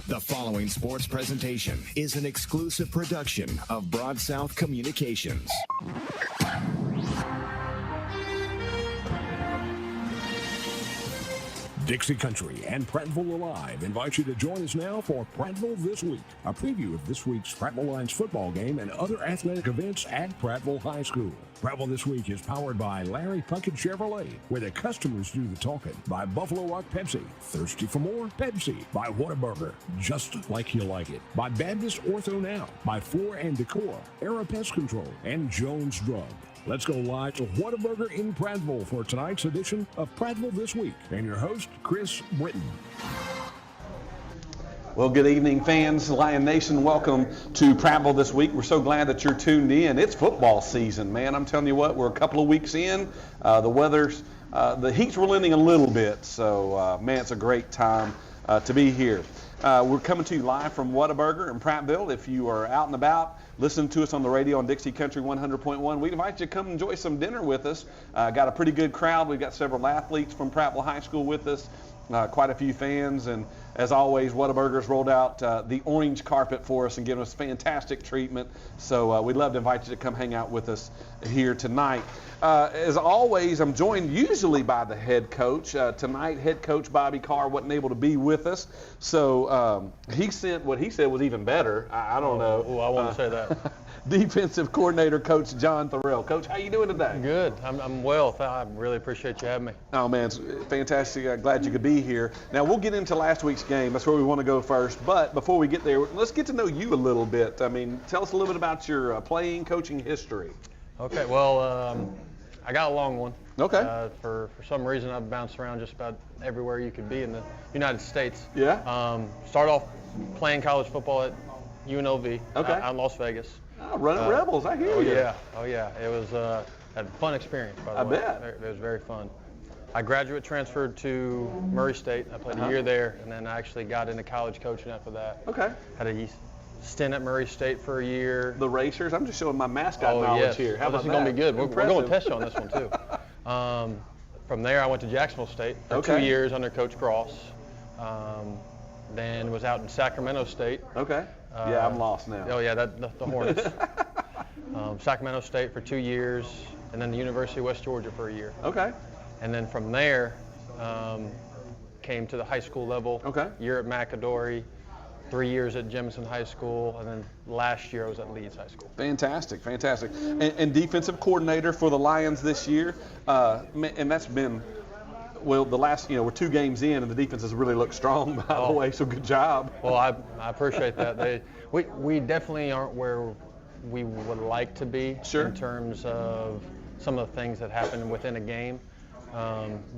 The following sports presentation is an exclusive production of Broad South Communications. Dixie Country and Prattville Alive invite you to join us now for Prattville This Week, a preview of this week's Prattville Lions football game and other athletic events at Prattville High School. Prattville This Week is powered by Larry Puckett Chevrolet, where the customers do the talking, by Buffalo Rock Pepsi, thirsty for more? Pepsi, by Whataburger, just like you like it, by Baptist Ortho Now, by Floor and Decor, Era Pest Control, and Jones Drug. Let's go live to Whataburger in Prattville for tonight's edition of Prattville This Week, and your host, Chris Britton. Well, good evening, fans. Lion Nation, welcome to Prattville This Week. We're so glad that you're tuned in. It's football season, man. I'm telling you what, we're a couple of weeks in. The weather's, the heat's relenting a little bit, so, man, it's a great time to be here. We're coming to you live from Whataburger in Prattville. If you are out and about, listening to us on the radio on Dixie Country 100.1, we invite you to come enjoy some dinner with us. Got a pretty good crowd. We've got several athletes from Prattville High School with us, quite a few fans, and as always, Whataburger's rolled out the orange carpet for us and given us fantastic treatment. So we'd love to invite you to come hang out with us here tonight. As always, I'm joined usually by the head coach. Tonight, head coach Bobby Carr wasn't able to be with us, so he sent what he said was even better. I don't know. Oh, I wouldn't say that. Defensive coordinator, Coach John Thorell. Coach, how you doing today? Good. I'm well. I really appreciate you having me. Oh, man, it's fantastic. Glad you could be here. Now, we'll get into last week's game. That's where we want to go first. But before we get there, let's get to know you a little bit. I mean, tell us a little bit about your playing, coaching history. Okay. Well, I got a long one. Okay. For some reason, I've bounced around just about everywhere you could be in the United States. Yeah. Started off playing college football at UNLV out in Las Vegas. Oh, running Rebels, I hear you. Oh, yeah. It was a fun experience, by the way. I bet. It was very fun. I graduate transferred to Murray State. I played a year there, and then I actually got into college coaching after that. Okay. Had a stint at Murray State for a year. The Racers? I'm just showing my mascot knowledge here. How about this is going to be good. We're going to test you on this one, too. From there, I went to Jacksonville State for 2 years under Coach Cross. Then was out in Sacramento State. Okay. Yeah, I'm lost now. Oh, yeah, the Hornets. Sacramento State for 2 years, and then the University of West Georgia for a year. Okay. And then from there, came to the high school level. Okay. Year at McAdory, 3 years at Jemison High School, and then last year I was at Leeds High School. Fantastic. And defensive coordinator for the Lions this year, and that's been, well, the last, we're 2 games in, and the defense has really looked strong, by the way, so good job. Well, I appreciate that. We definitely aren't where we would like to be in terms of some of the things that happen within a game.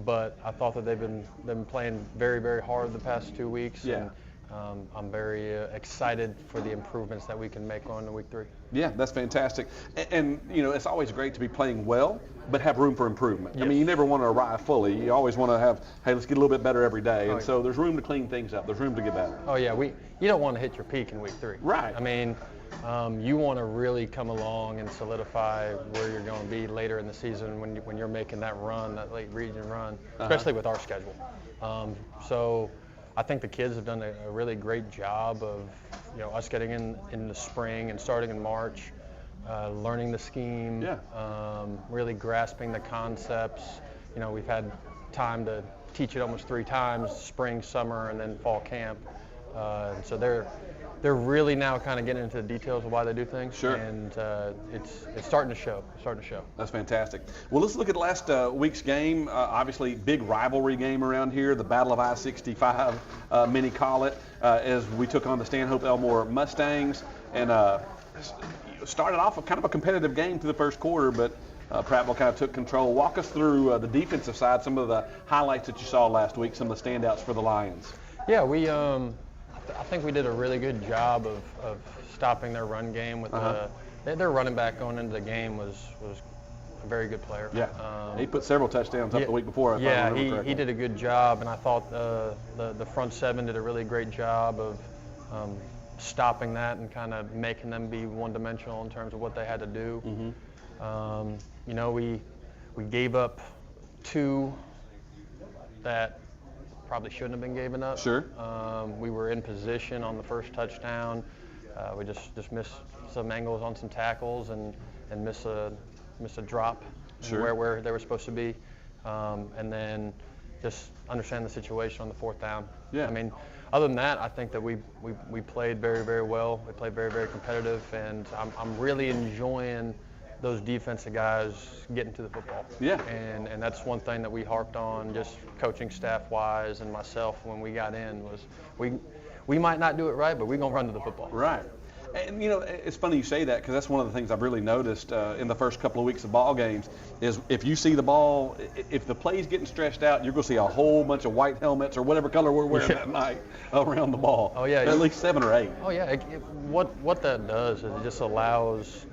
But I thought that they've been playing very, very hard the past 2 weeks. Yeah. And I'm very excited for the improvements that we can make on in week 3. Yeah, that's fantastic. And it's always great to be playing well, but have room for improvement. Yes. I mean, you never want to arrive fully. You always want to have, hey, let's get a little bit better every day. And so there's room to clean things up. There's room to get better. Oh, yeah. You don't want to hit your peak in week 3. Right. I mean, you want to really come along and solidify where you're going to be later in the season when you're making that run, that late region run, especially with our schedule. So I think the kids have done a really great job of, us getting in the spring and starting in March, learning the scheme, really grasping the concepts. We've had time to teach it almost 3 times, spring, summer, and then fall camp. So they're really now kind of getting into the details of why they do things. Sure. And it's starting to show. That's fantastic. Well, let's look at last week's game. Obviously, big rivalry game around here, the Battle of I-65, many call it, as we took on the Stanhope Elmore Mustangs. And started off kind of a competitive game through the first quarter, but Prattville kind of took control. Walk us through the defensive side, some of the highlights that you saw last week, some of the standouts for the Lions. Yeah, I think we did a really good job of stopping their run game. With their running back going into the game was a very good player. Yeah, he put several touchdowns up the week before. He did a good job, and I thought the front 7 did a really great job of stopping that and kind of making them be one-dimensional in terms of what they had to do. We gave up 2 that probably shouldn't have been given up. Sure. We were in position on the first touchdown. We just missed some angles on some tackles and missed a drop Sure. where they were supposed to be. And then just understand the situation on the fourth down. Yeah. I mean, other than that, I think that we played very, very well. We played very, very competitive, and I'm really enjoying those defensive guys getting to the football. Yeah. And that's one thing that we harped on, just coaching staff-wise and myself when we got in, was we might not do it right, but we're going to run to the football. Right. And, you know, it's funny you say that, because that's one of the things I've really noticed in the first couple of weeks of ball games is if you see the ball, if the play's getting stretched out, you're going to see a whole bunch of white helmets or whatever color we're wearing that night around the ball. Oh, yeah. At least 7 or 8. Oh, yeah. What that does is it just allows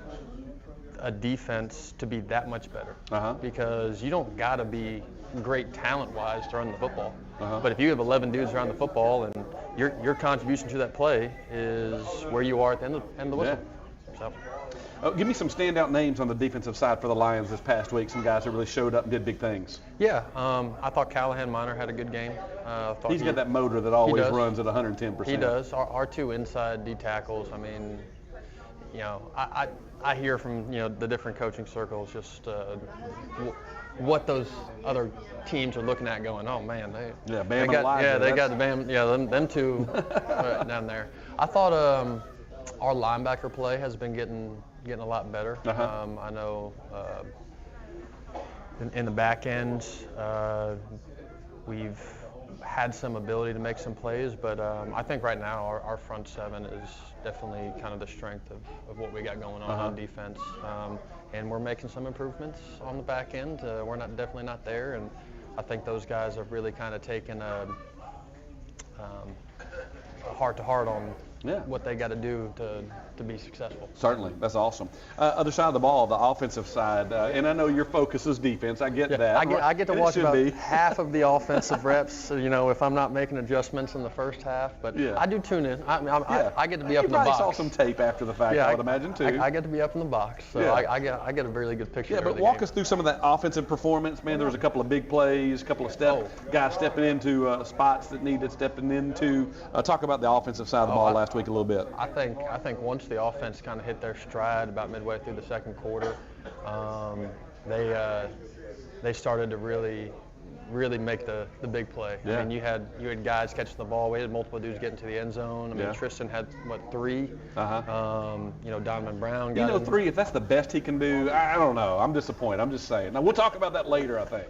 a defense to be that much better. Because you don't got to be great talent-wise to run the football. But if you have 11 dudes around the football and your contribution to that play is where you are at the end of the whistle. Yeah. So. Give me some standout names on the defensive side for the Lions this past week, some guys that really showed up and did big things. Yeah, I thought Callahan Minor had a good game. He's got that motor that always runs at 110%. He does. Our two inside D tackles, I mean, you know, I hear from, you know, the different coaching circles just what those other teams are looking at going, oh man, they got the Bam, them two down there. I thought our linebacker play has been getting a lot better. I know in the back end we've had some ability to make some plays, but I think right now our front seven is definitely kind of the strength of what we got going on defense. And we're making some improvements on the back end. We're definitely not there, and I think those guys have really kind of taken a heart-to-heart on what they got to do to be successful. Certainly, that's awesome. Other side of the ball, the offensive side, and I know your focus is defense. I get that. I get to watch about half of the offensive reps. You know, if I'm not making adjustments in the first half, but I do tune in. I get to be up in the box. You probably saw some tape after the fact, I would imagine too. I get to be up in the box, so I get a really good picture. Yeah, but walk us through some of that offensive performance, man. There was a couple of big plays, a couple of guys stepping into spots that needed stepping into. Talk about the offensive side of the ball last week a little bit. I think once the offense kind of hit their stride about midway through the second quarter, they started to really make the big play. Yeah. I mean, you had guys catching the ball. We had multiple dudes getting to the end zone. I mean, Tristan had 3. You know, Donovan Brown got 3. If that's the best he can do, I don't know. I'm disappointed. I'm just saying. Now we'll talk about that later, I think.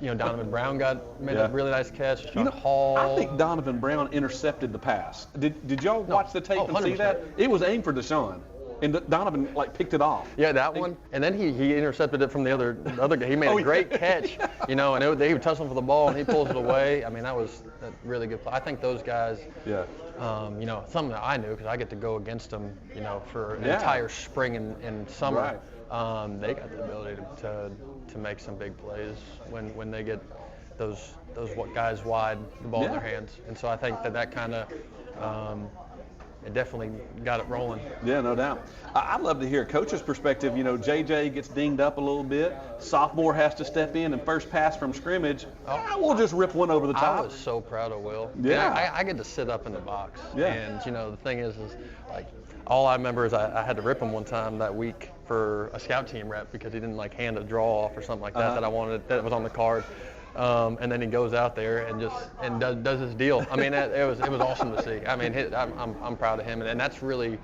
You know, Donovan Brown made a really nice catch. Hall. I think Donovan Brown intercepted the pass. Did y'all watch the tape and see that? It was aimed for Deshaun, and Donovan picked it off. Yeah, that one. And then he intercepted it from the other guy. He made a great catch, you know, and he was tussling for the ball and he pulls it away. I mean, that was a really good play. I think those guys. Yeah. You know, something that I knew because I get to go against them, you know, for an entire spring and summer. Right. They got the ability to make some big plays when they get those guys wide, the ball in their hands. And so I think that kind of it definitely got it rolling. Yeah, no doubt. I'd love to hear a coach's perspective. You know, JJ gets dinged up a little bit. Sophomore has to step in and first pass from scrimmage. We'll just rip one over the top. I was so proud of Will. Yeah. I get to sit up in the box. Yeah. And, you know, the thing is like, all I remember is I had to rip him one time that week for a scout team rep because he didn't hand a draw off or something like that that I wanted, that was on the card. And then he goes out there and does his deal. I mean, it was awesome to see. I mean, I'm proud of him, and that's really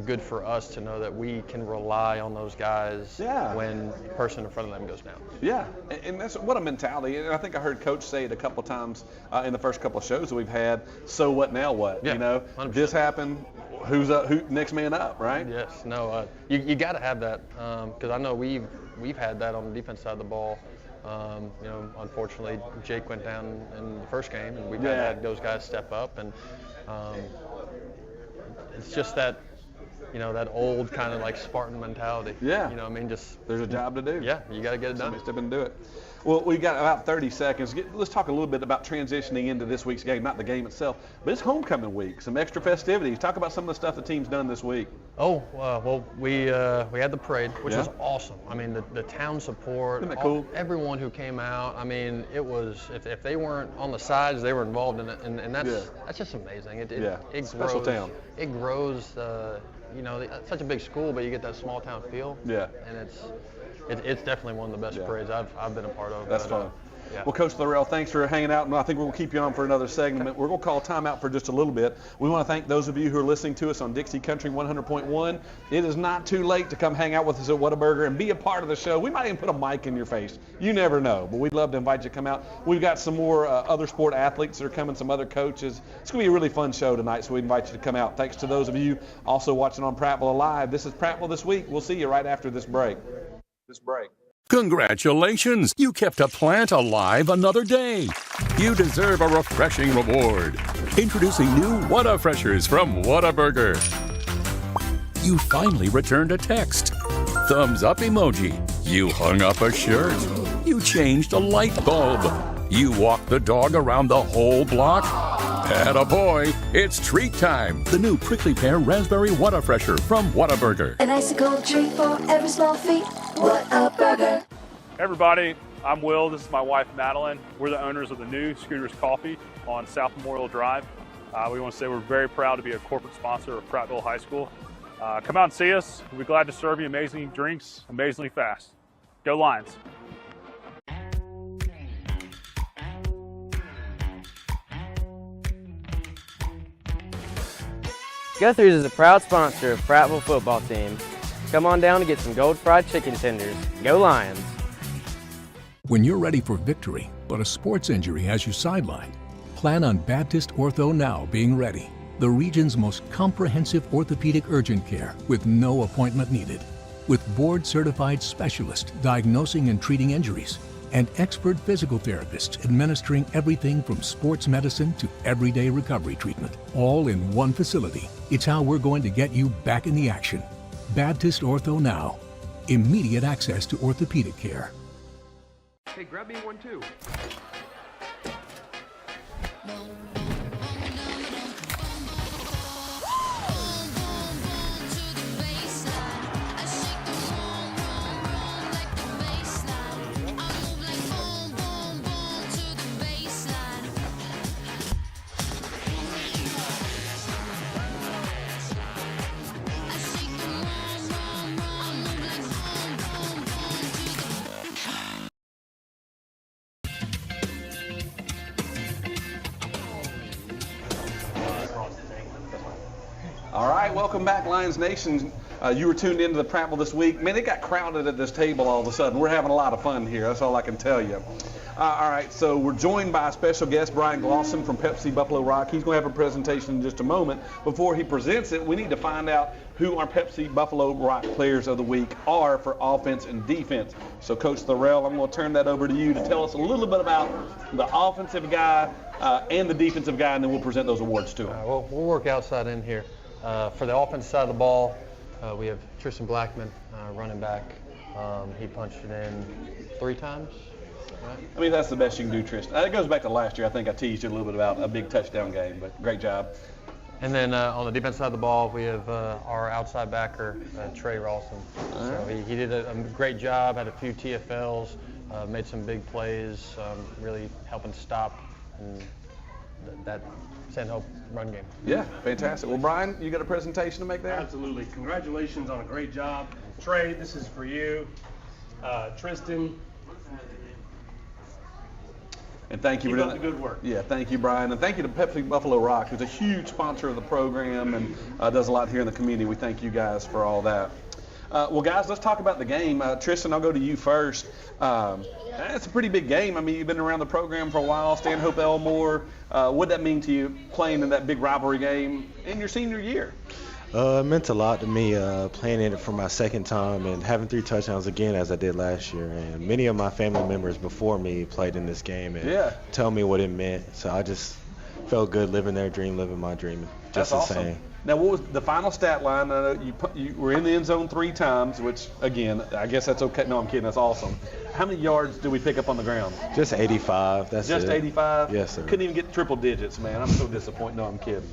good for us to know that we can rely on those guys when the person in front of them goes down. Yeah, and that's what a mentality. And I think I heard Coach say it a couple times in the first couple of shows that we've had. So what now? What? Yeah, you know, 100%. This happened. Who's up? Who next man up? Right? Yes. No. You got to have that because I know we've had that on the defense side of the ball. You know, unfortunately, Jake went down in the first game, and we've had those guys step up, and it's just that, you know, that old kind of like Spartan mentality. Yeah. You know, I mean, just there's a job to do. Yeah, you got to get it done. Somebody step in and do it. Well, we've got about 30 seconds. Let's talk a little bit about transitioning into this week's game, not the game itself, but it's homecoming week, some extra festivities. Talk about some of the stuff the team's done this week. Oh, well, we had the parade, which was awesome. I mean, the town support, Isn't that cool? Everyone who came out, I mean, it was, if they weren't on the sides, they were involved in it, and that's just amazing. It Special grows, town. It grows, it's such a big school, but you get that small town feel. Yeah. And it's definitely one of the best parades I've been a part of. That's fun. Well, Coach Lorell, thanks for hanging out, and I think we'll keep you on for another segment. We're going to call timeout for just a little bit. We want to thank those of you who are listening to us on Dixie Country 100.1. It is not too late to come hang out with us at Whataburger and be a part of the show. We might even put a mic in your face. You never know, but we'd love to invite you to come out. We've got some more other sport athletes that are coming, some other coaches. It's going to be a really fun show tonight, so we invite you to come out. Thanks to those of you also watching on Prattville Live. This is Prattville This Week. We'll see you right after this break. Congratulations! You kept a plant alive another day. You deserve a refreshing reward. Introducing new Whata-Freshers from Whataburger. You finally returned a text. Thumbs up emoji. You hung up a shirt. You changed a light bulb. You walked the dog around the whole block. Attaboy, it's treat time. The new prickly pear raspberry Whata-Fresher from Whataburger. An icicle treat for every small feat. Whataburger. Hey everybody, I'm Will. This is my wife Madeline. We're the owners of the new Scooters Coffee on South Memorial Drive. We want to say we're very proud to be a corporate sponsor of Prattville High School. Come out and see us. We'll be glad to serve you amazing drinks, amazingly fast. Go Lions. Guthrie's is a proud sponsor of Prattville football team. Come on down to get some gold fried chicken tenders. Go Lions! When you're ready for victory, but a sports injury has you sidelined, plan on Baptist Ortho Now being ready. The region's most comprehensive orthopedic urgent care with no appointment needed. With board-certified specialists diagnosing and treating injuries, and expert physical therapists administering everything from sports medicine to everyday recovery treatment, all in one facility. It's how we're going to get you back in the action. Baptist Ortho Now. Immediate access to orthopedic care. Hey, grab me one too. All right, welcome back, Lions Nation. You were tuned into the Prattville This Week. Man, it got crowded at this table all of a sudden. We're having a lot of fun here. That's all I can tell you. All right, so we're joined by a special guest, Brian Glosson from Pepsi Buffalo Rock. He's going to have a presentation in just a moment. Before he presents it, we need to find out who our Pepsi Buffalo Rock players of the week are for offense and defense. So, Coach Lorell, I'm going to turn that over to you to tell us a little bit about the offensive guy and the defensive guy, and then we'll present those awards to him. We'll work outside in here. For the offensive side of the ball, we have Tristan Blackman, running back. He punched it in 3 times. Right? I mean, that's the best you can do, Tristan. It goes back to last year. I think I teased you a little bit about a big touchdown game, but great job. And then on the defense side of the ball, we have our outside backer, Trey Rawson. So he did a great job, had a few TFLs, made some big plays, really helping stop and that San Hope run game. Yeah, fantastic. Well, Brian, you got a presentation to make there? Absolutely. Congratulations on a great job. Trey, this is for you. Tristan. And thank you Keep for up the good work. Yeah, thank you, Brian. And thank you to Pepsi Buffalo Rock, who's a huge sponsor of the program and does a lot here in the community. We thank you guys for all that. Well, guys, let's talk about the game. Tristan, I'll go to you first. It's a pretty big game. I mean, you've been around the program for a while. Stanhope Elmore. What did that mean to you playing in that big rivalry game in your senior year? It meant a lot to me playing in it for my second time and having 3 touchdowns again as I did last year. And many of my family members before me played in this game and tell me what it meant. So I just felt good living their dream, living my dream. Just That's the awesome. same. Now, what was the final stat line? I know you were in the end zone 3 times, which, again, I guess that's okay. No, I'm kidding. That's awesome. How many yards do we pick up on the ground? Just 85. That's Just it. 85? Yes, sir. Couldn't even get triple digits, man. I'm so disappointed. No, I'm kidding.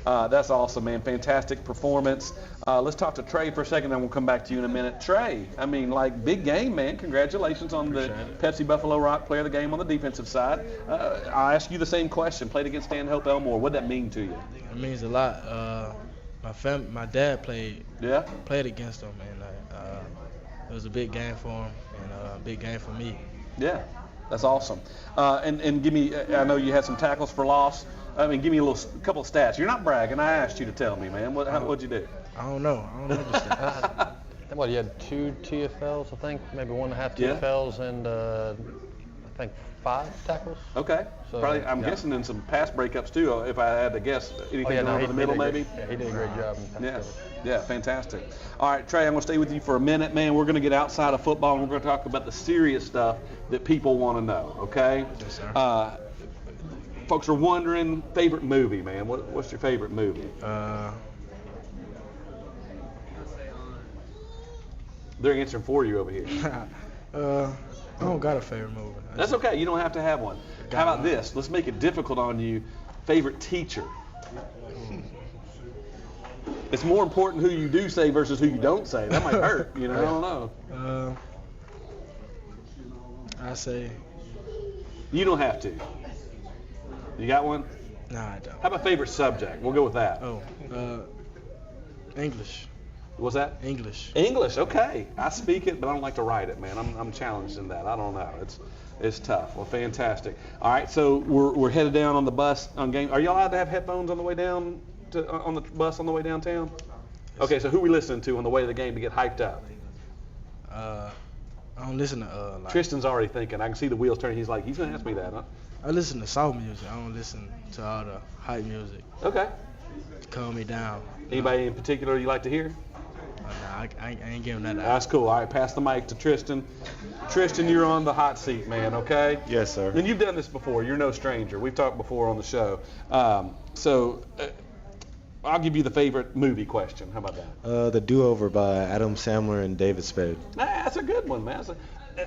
That's awesome, man. Fantastic performance. Let's talk to Trey for a second, then we'll come back to you in a minute. Trey, I mean, like, big game, man. Congratulations on the Pepsi Buffalo Rock Player of the Game on the defensive side. I'll ask you the same question. Played against Stanhope Elmore. What'd that mean to you? It means a lot. My dad played against him, and it was a big game for him and a big game for me. Yeah, that's awesome. And give me, I know you had some tackles for loss. I mean, give me a couple of stats. You're not bragging. I asked you to tell me, man. What'd you do? I don't know the stats. What, you had 2 TFLs, I think, maybe 1.5 TFLs, and I think 5 tackles. Okay. So, probably, I'm guessing in some pass breakups too, if I had to guess. Anything over the middle, maybe? Yeah, he did a great job. Yeah, fantastic. All right, Trey, I'm going to stay with you for a minute, man. We're going to get outside of football, and we're going to talk about the serious stuff that people want to know, okay? Yes, sir. Folks are wondering, favorite movie, man. What's your favorite movie? They're answering for you over here. I don't got a favorite movie. That's okay. You don't have to have one. How about this? Let's make it difficult on you. Favorite teacher? It's more important who you do say versus who you don't say. That might hurt, I don't know. I say. You don't have to. You got one? No, I don't. How about favorite subject? We'll go with that. English. What's that? English. English, okay. I speak it, but I don't like to write it, man. I'm challenged in that. I don't know. It's tough. Well, fantastic. All right, so we're headed down on the bus on game. Are you allowed to have headphones on the way down on the bus on the way downtown? Okay, so who are we listening to on the way to the game to get hyped up? I don't listen to Tristan's already thinking. I can see the wheels turning. He's going to ask me that, huh? I listen to soft music. I don't listen to all the hype music. Okay. To calm me down. Anybody in particular you like to hear? Nah, I ain't giving that out. That's cool. All right, pass the mic to Tristan. Tristan, you're on the hot seat, man, okay? Yes, sir. And you've done this before. You're no stranger. We've talked before on the show. I'll give you the favorite movie question. How about that? The Do-Over by Adam Sandler and David Spade. That's a good one, man.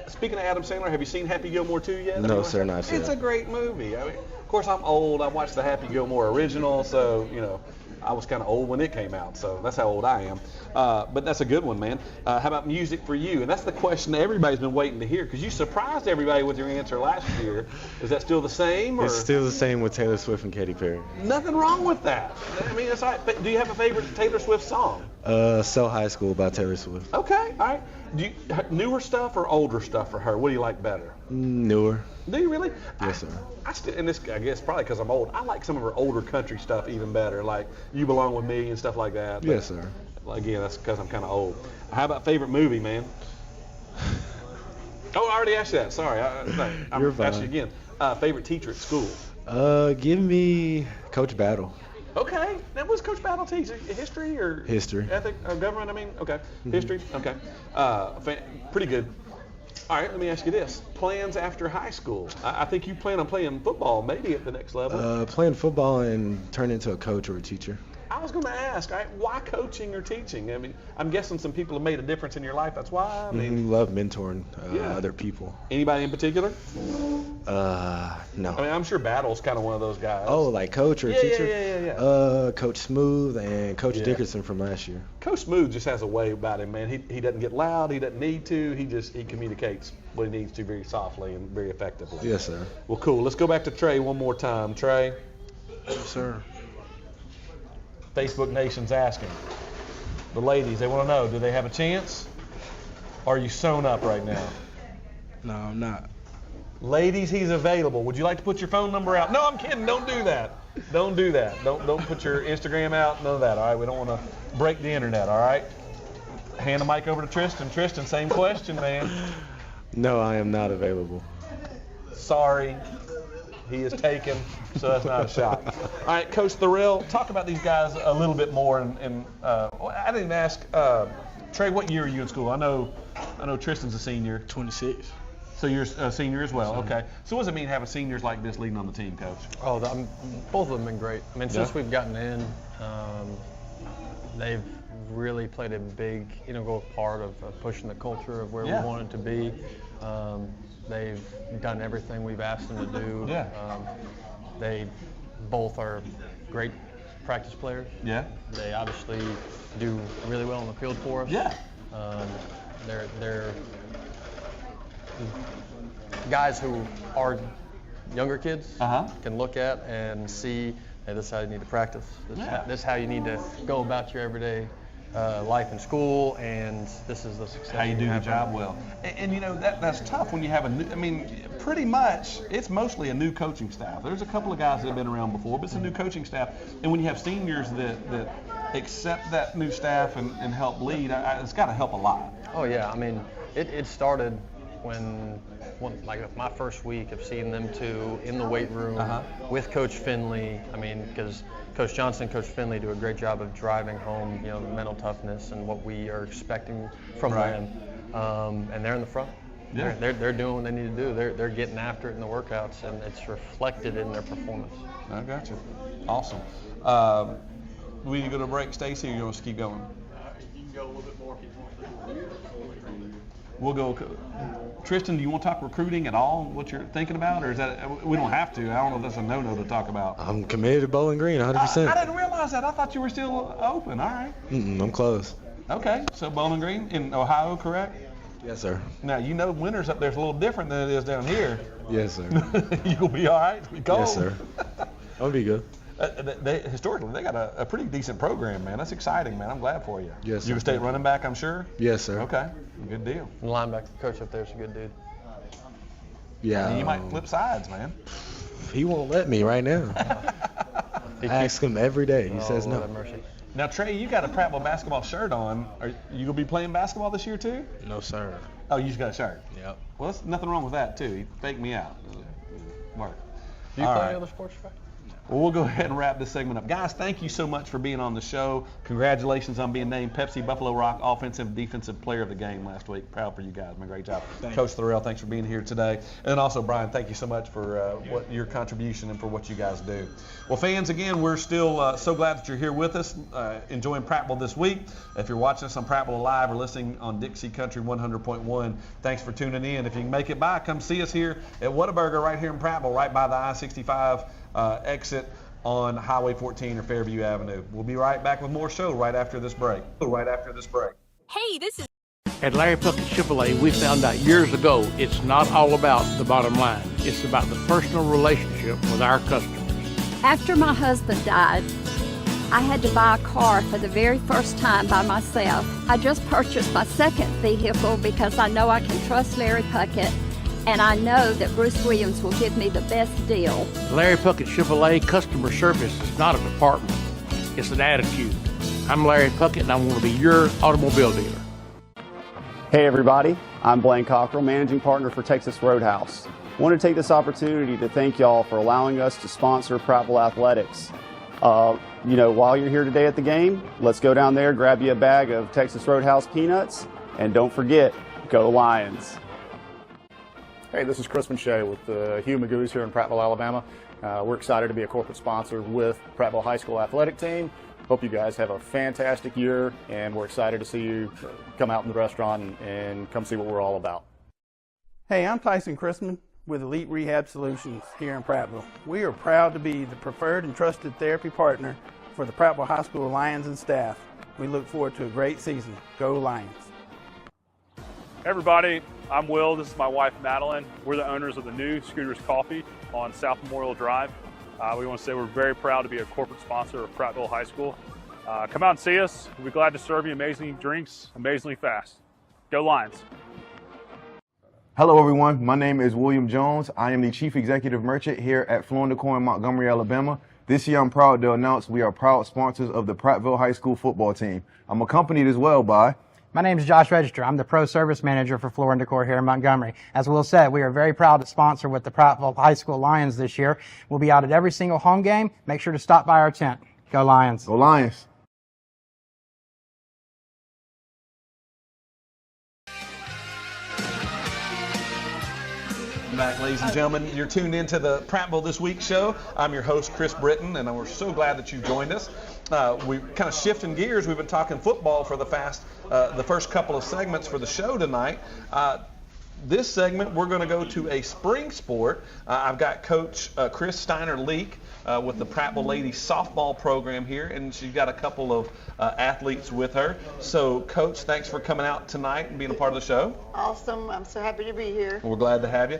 Speaking of Adam Sandler, have you seen Happy Gilmore 2 yet? No, sir, not yet. It's a great movie. I mean, of course, I'm old. I watched the Happy Gilmore original, so, I was kind of old when it came out, so that's how old I am. But that's a good one, man. How about music for you? And that's the question that everybody's been waiting to hear, because you surprised everybody with your answer last year. Is that still the same? Or? It's still the same with Taylor Swift and Katy Perry. Nothing wrong with that. I mean, it's all right. But do you have a favorite Taylor Swift song? So High School by Taylor Swift. Okay, all right. Newer stuff or older stuff for her? What do you like better? Newer. Do you really? Yes, sir. I guess probably because I'm old. I like some of her older country stuff even better, like You Belong With Me and stuff like that. Yes, sir. Again, that's because I'm kind of old. How about favorite movie, man? Oh, I already asked you that. Sorry. I'm You're fine. asking you again. Favorite teacher at school? Give me Coach Battle. Okay. Now, what's Coach Battle teach? History or? History. Ethic or government, I mean? Okay. Mm-hmm. History? Okay. Pretty good. All right, let me ask you this. Plans after high school? I think you plan on playing football maybe at the next level. Playing football and turn into a coach or a teacher. I was going to ask, why coaching or teaching? I mean, I'm guessing some people have made a difference in your life. That's why. I mean, love mentoring other people. Anybody in particular? No. I mean, I'm sure Battle's kind of one of those guys. Oh, like coach or teacher? Yeah. Coach Smooth and Coach Dickerson from last year. Coach Smooth just has a way about him, man. He doesn't get loud. He doesn't need to. He communicates what he needs to very softly and very effectively. Yes, sir. Well, cool. Let's go back to Trey one more time. Trey. Yes, sir. Facebook Nation's asking. The ladies, they want to know, do they have a chance? Or are you sewn up right now? No, I'm not. Ladies, he's available. Would you like to put your phone number out? No, I'm kidding. Don't do that. Don't do that. Don't put your Instagram out. None of that, all right? We don't want to break the internet, all right? Hand the mic over to Tristan. Tristan, same question, man. No, I am not available. Sorry. He is taken, so that's not a shot. All right, Coach Thorell, talk about these guys a little bit more. I didn't even ask, Trey, what year are you in school? I know Tristan's a senior. 26. So you're a senior as well. Okay. So what does it mean having seniors like this leading on the team, Coach? Oh, both of them have been great. I mean, since we've gotten in, they've really played a big integral part of pushing the culture of where we want it to be. They've done everything we've asked them to do. Yeah. They both are great practice players. Yeah. They obviously do really well on the field for us. Yeah. They're guys who are younger kids can look at and see, hey, this is how you need to practice. This is how you need to go about your everyday life in school, and this is the success. How you do the job well. And that's tough when you have pretty much it's mostly a new coaching staff. There's a couple of guys that have been around before, but it's a new coaching staff. And when you have seniors that accept that new staff and help lead, it's got to help a lot. Oh yeah, I mean, it started when like my first week of seeing them two in the weight room with Coach Finley. I mean, because Coach Johnson and Coach Finley do a great job of driving home, the mental toughness and what we are expecting from them. And they're in the front. Yeah. They're doing what they need to do. They're getting after it in the workouts, and it's reflected in their performance. I got you. Awesome. We need to go to break, Stacy, or you want us to keep going? You can go a little bit more if you want. We'll go. Tristan, do you want to talk recruiting at all? What you're thinking about, or is that we don't have to? I don't know if that's a no-no to talk about. I'm committed to Bowling Green, 100%. I didn't realize that. I thought you were still open. All right. I'm close. Okay, so Bowling Green in Ohio, correct? Yes, sir. Now winters up there's a little different than it is down here. Yes, sir. You gonna be all right? It's be cold. Yes, sir. I'll be good. Historically, they got a pretty decent program, man. That's exciting, man. I'm glad for you. Yes, sir. You can stay running back, I'm sure? Yes, sir. Okay, good deal. The linebacker coach up there is a good dude. Yeah. And you might flip sides, man. He won't let me right now. I ask him every day. He says no. Mercy. Now, Trey, you got a Prattville basketball shirt on. Are you going to be playing basketball this year, too? No, sir. Oh, you just got a shirt? Yep. Well, there's nothing wrong with that, too. He faked me out. Work. Do you play any other sports, Trey? Well, we'll go ahead and wrap this segment up. Guys, thank you so much for being on the show. Congratulations on being named Pepsi Buffalo Rock Offensive Defensive Player of the Game last week. Proud for you guys. Great job. Coach Thorell, thanks for being here today. And also, Brian, thank you so much for your contribution and for what you guys do. Well, fans, again, we're still so glad that you're here with us, enjoying Prattville this week. If you're watching us on Prattville Live or listening on Dixie Country 100.1, thanks for tuning in. If you can make it by, come see us here at Whataburger right here in Prattville, right by the I-65 exit on Highway 14 or Fairview Avenue. We'll be right back with more show right after this break. Hey, this is... At Larry Puckett Chevrolet, we found out years ago it's not all about the bottom line. It's about the personal relationship with our customers. After my husband died, I had to buy a car for the very first time by myself. I just purchased my second vehicle because I know I can trust Larry Puckett, and I know that Bruce Williams will give me the best deal. Larry Puckett Chevrolet customer service is not a department. It's an attitude. I'm Larry Puckett, and I want to be your automobile dealer. Hey everybody, I'm Blaine Cockrell, Managing Partner for Texas Roadhouse. I want to take this opportunity to thank y'all for allowing us to sponsor Prattville Athletics. While you're here today at the game, let's go down there, grab you a bag of Texas Roadhouse peanuts, and don't forget, go Lions. Hey, this is Chris Shea with the Hugh Magoo's here in Prattville, Alabama. We're excited to be a corporate sponsor with Prattville High School Athletic Team. Hope you guys have a fantastic year, and we're excited to see you come out in the restaurant and come see what we're all about. Hey, I'm Tyson Chrisman with Elite Rehab Solutions here in Prattville. We are proud to be the preferred and trusted therapy partner for the Prattville High School Lions and staff. We look forward to a great season. Go Lions. Hey everybody, I'm Will. This is my wife, Madeline. We're the owners of the new Scooters Coffee on South Memorial Drive. We want to say we're very proud to be a corporate sponsor of Prattville High School. Come out and see us. We'll be glad to serve you amazing drinks, amazingly fast. Go Lions. Hello everyone, my name is William Jones. I am the Chief Executive Merchant here at Floor & Decor in Montgomery, Alabama. This year I'm proud to announce we are proud sponsors of the Prattville High School football team. I'm accompanied as well by... My name is Josh Register. I'm the Pro Service Manager for Floor & Decor here in Montgomery. As Will said, we are very proud to sponsor with the Prattville High School Lions this year. We'll be out at every single home game. Make sure to stop by our tent. Go Lions. Go Lions. back, ladies and gentlemen. You're tuned into the Prattville This Week show. I'm your host, Chris Britton, and we're so glad that you've joined us. We're kind of shifting gears. We've been talking football for the first couple of segments for the show tonight. This segment, we're going to go to a spring sport. I've got Coach Chris Steiner-Leak with the Prattville Ladies softball program here, and she's got a couple of athletes with her. So, Coach, thanks for coming out tonight and being a part of the show. Awesome. I'm so happy to be here. We're glad to have you.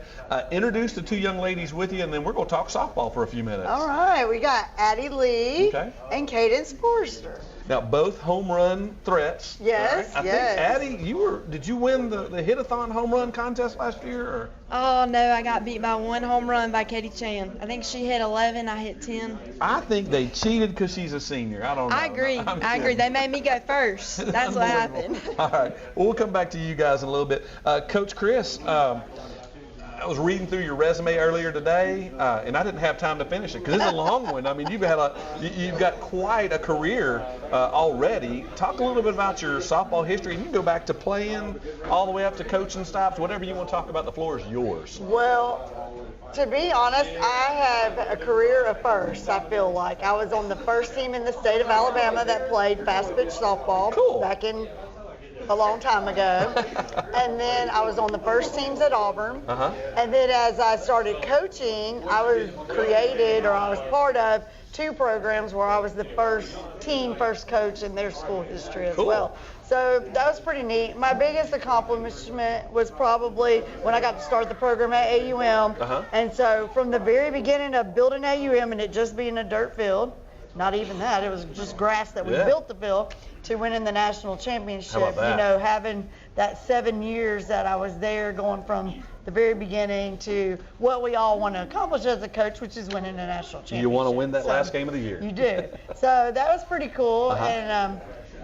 Introduce the two young ladies with you, and then we're going to talk softball for a few minutes. All right. We got Addie Lee and Cadence Forrester. Now, both home run threats. Yes, right? I think, Addie, did you win the hit-a-thon home run contest last year? Or? Oh, no, I got beat by one home run by Katie Chan. I think she hit 11, I hit 10. I think they cheated because she's a senior. I don't know. I agree. They made me go first. That's what happened. All right. Well, we'll come back to you guys in a little bit. Coach Chris, I was reading through your resume earlier today, and I didn't have time to finish it because it's a long one. I mean, you've got quite a career already. Talk a little bit about your softball history, and you can go back to playing all the way up to coaching stops. Whatever you want to talk about, the floor is yours. Well, to be honest, I have a career of firsts, I feel like. I was on the first team in the state of Alabama that played fast pitch softball back in a long time ago. And then I was on the first teams at Auburn. And then as I started coaching, I was part of two programs where I was the first coach in their school history as well. So that was pretty neat. My biggest accomplishment was probably when I got to start the program at AUM. And so from the very beginning of building AUM and it just being a dirt field, not even that, it was just grass that we built the field, to winning the national championship. How about that? You know, having that 7 years that I was there, going from the very beginning to what we all want to accomplish as a coach, which is winning a national championship. You want to win that last game of the year. You do. So that was pretty cool. And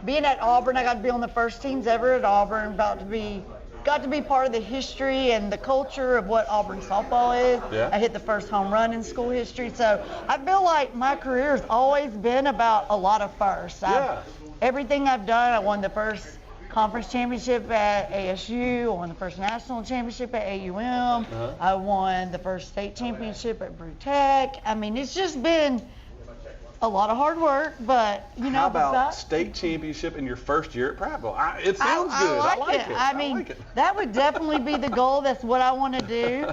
being at Auburn, I got to be on the first teams ever at Auburn, got to be part of the history and the culture of what Auburn softball is. I hit the first home run in school history. So I feel like my career has always been about a lot of firsts. Everything I've done, I won the first conference championship at ASU, I won the first national championship at AUM, I won the first state championship at Brew Tech. I mean, it's just been a lot of hard work, but you know. How about state championship in your first year at Prattville? It sounds good. I like it. I mean, that would definitely be the goal. That's what I want to do.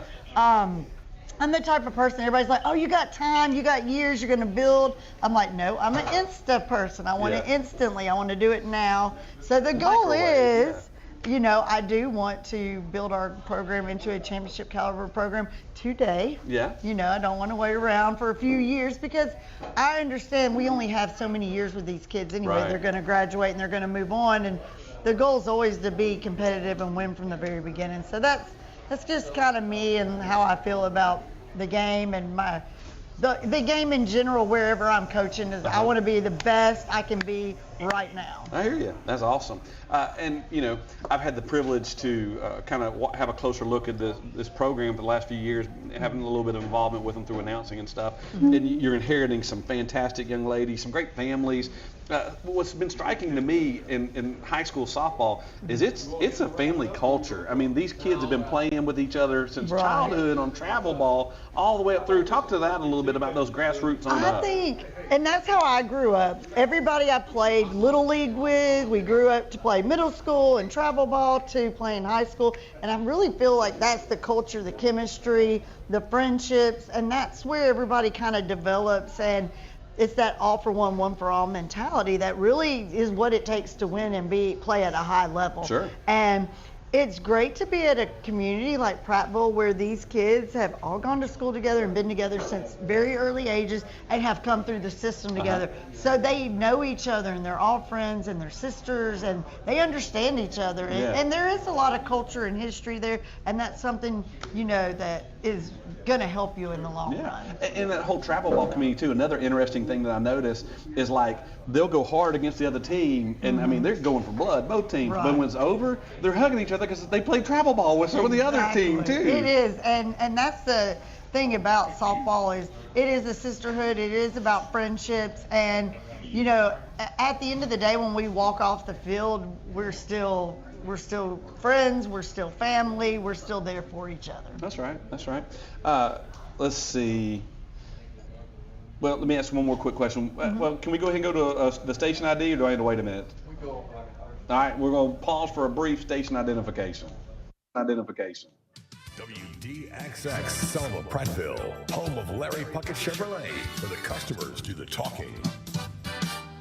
I'm the type of person, everybody's like, oh, you got time, you got years, you're going to build. I'm like, no, I'm an insta person. I want it instantly. I want to do it now. So the goal is, you know, I do want to build our program into a championship caliber program today. You know, I don't want to wait around for a few years because I understand we only have so many years with these kids anyway. They're going to graduate and they're going to move on. And the goal is always to be competitive and win from the very beginning. So that's just kind of me and how I feel about the game and the game in general. Wherever I'm coaching is I want to be the best I can be right now. I hear you. That's awesome. And you know, I've had the privilege to kind of have a closer look at this program for the last few years, having a little bit of involvement with them through announcing and stuff. And you're inheriting some fantastic young ladies, some great families. What's been striking to me in high school softball is it's a family culture. I mean, these kids have been playing with each other since childhood on travel ball all the way up through. Talk to that a little bit about those grassroots on up. I think, and that's how I grew up. Everybody I played Little League with, we grew up to play middle school and travel ball to playing high school. And I really feel like that's the culture, the chemistry, the friendships, and that's where everybody kind of develops. And it's that all for one for all mentality that really is what it takes to win and play at a high level. And it's great to be at a community like Prattville where these kids have all gone to school together and been together since very early ages and have come through the system together. So they know each other and they're all friends and they're sisters and they understand each other. And there is a lot of culture and history there, and that's something, you know, that is going to help you in the long run. And that whole travel ball community too, another interesting thing that I noticed is like they'll go hard against the other team, and I mean they're going for blood, both teams, but when it's over, they're hugging each other because they played travel ball with some of the other team too. It is, and that's the thing about softball is it is a sisterhood, it is about friendships, and you know, at the end of the day when we walk off the field, we're still we're still friends, we're still family, we're still there for each other. That's right. That's right. Let's see. Well, let me ask one more quick question. Well, can we go ahead and go to the station ID, or do I have to wait a minute? We go. All right, we're going to pause for a brief station identification. WDXX, Selma, Prattville, home of Larry Puckett Chevrolet, where the customers do the talking.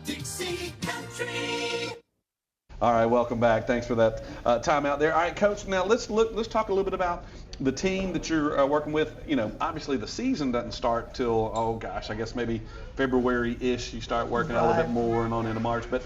Dixie Country. All right, welcome back. Thanks for that time out there. All right, Coach. Now let's talk a little bit about the team that you're working with. You know, obviously the season doesn't start till I guess maybe February-ish. You start working a little bit more and on into March. But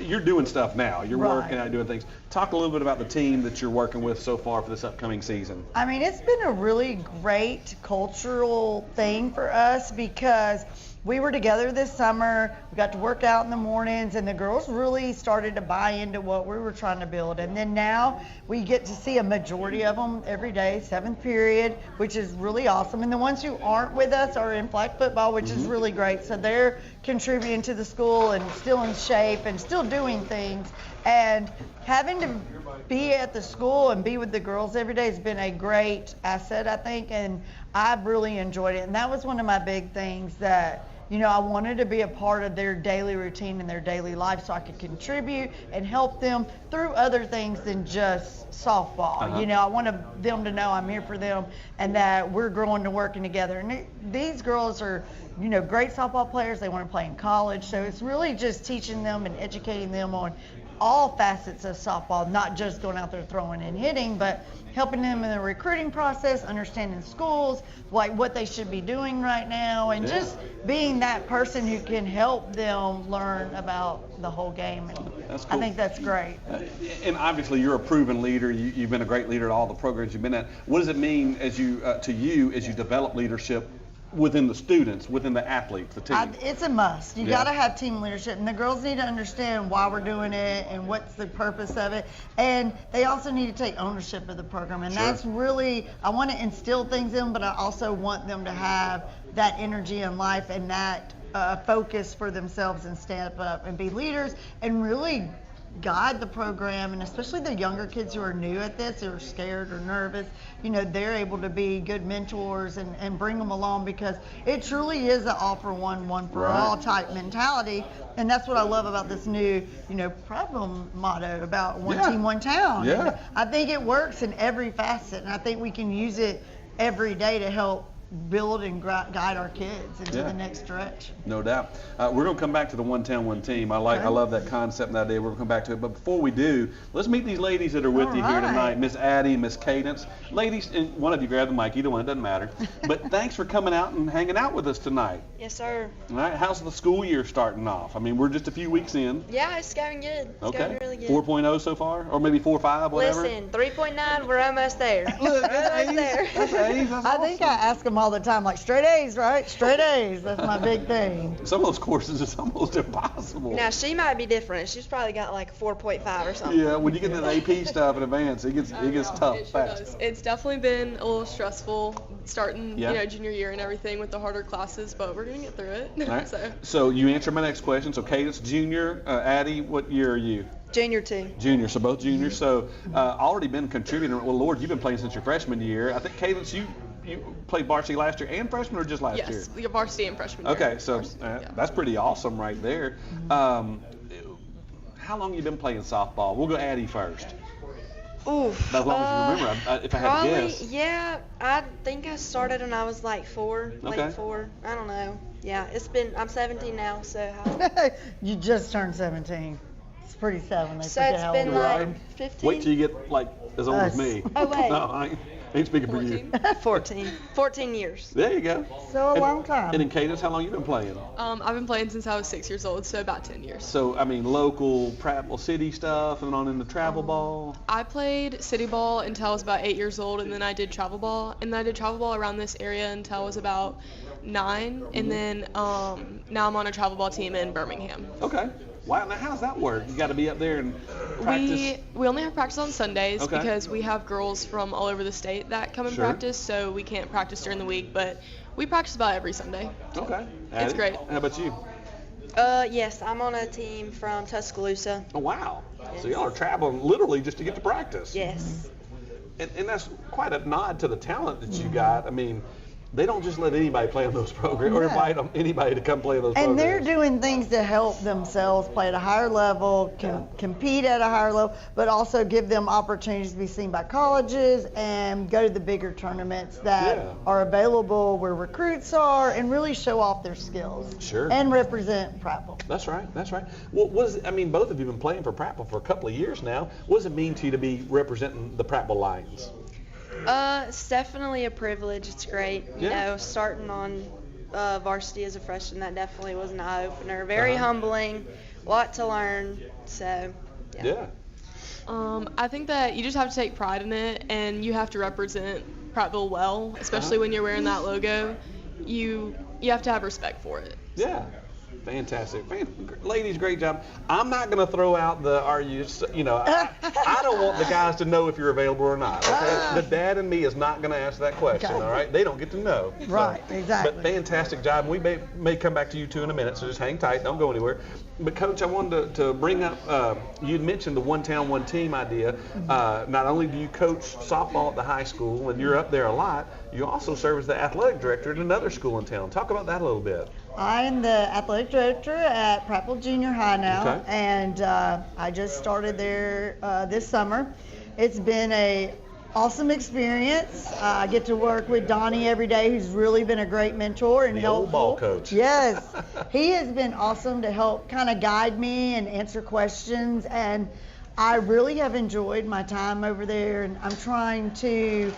you're doing stuff now. You're working out, doing things. Talk a little bit about the team that you're working with so far for this upcoming season. I mean, it's been a really great cultural thing for us because we were together this summer. We got to work out in the mornings, and the girls really started to buy into what we were trying to build. And then now we get to see a majority of them every day, 7th period, which is really awesome. And the ones who aren't with us are in flag football, which is really great. So they're contributing to the school and still in shape and still doing things. And having to be at the school and be with the girls every day has been a great asset, I think, and I've really enjoyed it. And that was one of my big things that, I wanted to be a part of their daily routine and their daily life so I could contribute and help them through other things than just softball. I wanted them to know I'm here for them and that we're growing and working together. And these girls are, great softball players. They want to play in college. So it's really just teaching them and educating them on all facets of softball, not just going out there throwing and hitting, but helping them in the recruiting process, understanding schools, like what they should be doing right now, and just being that person who can help them learn about the whole game. And that's cool. I think that's great. And obviously you're a proven leader. You've been a great leader at all the programs you've been at. What does it mean as you develop leadership within the students, within the athletes, the team? It's a must. You got to have team leadership, and the girls need to understand why we're doing it and what's the purpose of it, and they also need to take ownership of the program, and that's really, I want to instill things in them, but I also want them to have that energy in life and that focus for themselves and step up and be leaders and really guide the program, and especially the younger kids who are new at this, who are scared or nervous, they're able to be good mentors and bring them along, because it truly is an all for one for all type mentality. And that's what I love about this new, Prattville motto about one team, one town. Yeah. And I think it works in every facet, and I think we can use it every day to help build and guide our kids into the next direction. No doubt. We're going to come back to the one town, one team. I love that concept and that idea. We're going to come back to it. But before we do, let's meet these ladies that are with you here tonight. Miss Addie, Miss Cadence. Ladies, and one of you grab the mic. Either one, it doesn't matter. But thanks for coming out and hanging out with us tonight. Yes, sir. All right. How's the school year starting off? I mean, we're just a few weeks in. Yeah, it's going good. It's going really good. 4.0 so far? Or maybe 4.5, whatever? Listen, 3.9, we're almost there. Look, that's A's. I think I ask them all the time, like, straight A's, right? Straight A's. That's my big thing. Some of those courses, it's almost impossible. Now, she might be different. She's probably got like 4.5 or something. Yeah, when you get that AP stuff in advance, it gets tough fast. It's definitely been a little stressful starting, junior year and everything with the harder classes, but we're going to get through it. All right. So you answered my next question. So Cadence, junior. Addie, what year are you? Junior 2. Junior, so both juniors. So already been contributing. Well, Lord, you've been playing since your freshman year. I think, Cadence, you played varsity last year and freshman, or just last year? Yes, varsity and freshman year. Okay, so that's pretty awesome right there. How long have you been playing softball? We'll go Addie first. Oof. As long as you remember, if I had to guess. Yeah, I think I started when I was like 4, Okay. late 4. I don't know. Yeah, I'm 17 now, so. You just turned 17. It's pretty sad. So it's been like 15. Wait till you get like as old as me. Oh, wait. No, I ain't speaking 14. for you. 14 years. There you go. So a long time. And in Cadence, how long you been playing? I've been playing since I was 6 years old, so about 10 years. So, I mean, local Prattville City stuff and on in the travel ball? I played city ball until I was about 8 years old, and then I did travel ball. And then I did travel ball around this area until I was about 9. And then now I'm on a travel ball team in Birmingham. Okay. Wow, now how does that work? You got to be up there and practice? We only have practice on Sundays Okay. because we have girls from all over the state that come and practice, so we can't practice during the week, but we practice about every Sunday. Okay. It's great. How about you? Yes, I'm on a team from Tuscaloosa. Oh, wow. Yes. So y'all are traveling literally just to get to practice. Yes. And that's quite a nod to the talent that you got. I mean, they don't just let anybody play on those programs or invite anybody to come play on those programs. And they're doing things to help themselves play at a higher level, compete at a higher level, but also give them opportunities to be seen by colleges and go to the bigger tournaments that are available where recruits are and really show off their skills. Sure. And represent Prattville. That's right. That's right. Well, both of you have been playing for Prattville for a couple of years now. What does it mean to you to be representing the Prattville Lions? It's definitely a privilege. It's great. You know, starting on varsity as a freshman, that definitely was an eye-opener. Very humbling, a lot to learn. So, yeah. I think that you just have to take pride in it, and you have to represent Prattville well, especially when you're wearing that logo. You have to have respect for it. Yeah. Fantastic. Ladies, great job. I'm not going to throw out I don't want the guys to know if you're available or not. Okay? The dad and me is not going to ask that question, all right? They don't get to know. Right, exactly. But fantastic job. We may come back to you two in a minute, so just hang tight. Don't go anywhere. But, Coach, I wanted to bring up, you'd mentioned the one town, one team idea. Not only do you coach softball at the high school, and you're up there a lot, you also serve as the athletic director at another school in town. Talk about that a little bit. I'm the athletic director at Prattville Junior High now, and I just started there this summer. It's been a awesome experience. I get to work with Donnie every day, who's really been a great mentor and helpful. Old ball coach. Yes, he has been awesome to help kind of guide me and answer questions, and I really have enjoyed my time over there, and I'm trying to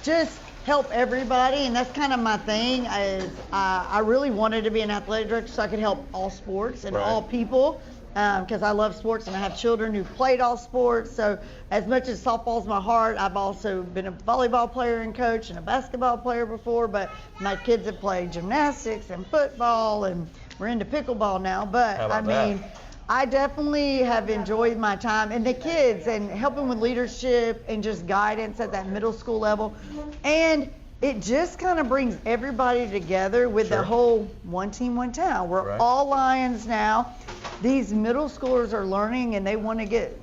just help everybody, and that's kind of my thing. I really wanted to be an athletic director so I could help all sports and all people, because I love sports and I have children who played all sports. So as much as softball's my heart, I've also been a volleyball player and coach and a basketball player before, but my kids have played gymnastics and football, and we're into pickleball now. But I mean, I definitely have enjoyed my time, and the kids, and helping with leadership and just guidance at that middle school level. And it just kind of brings everybody together with the whole one team, one town. We're all Lions now. These middle schoolers are learning, and they want to get,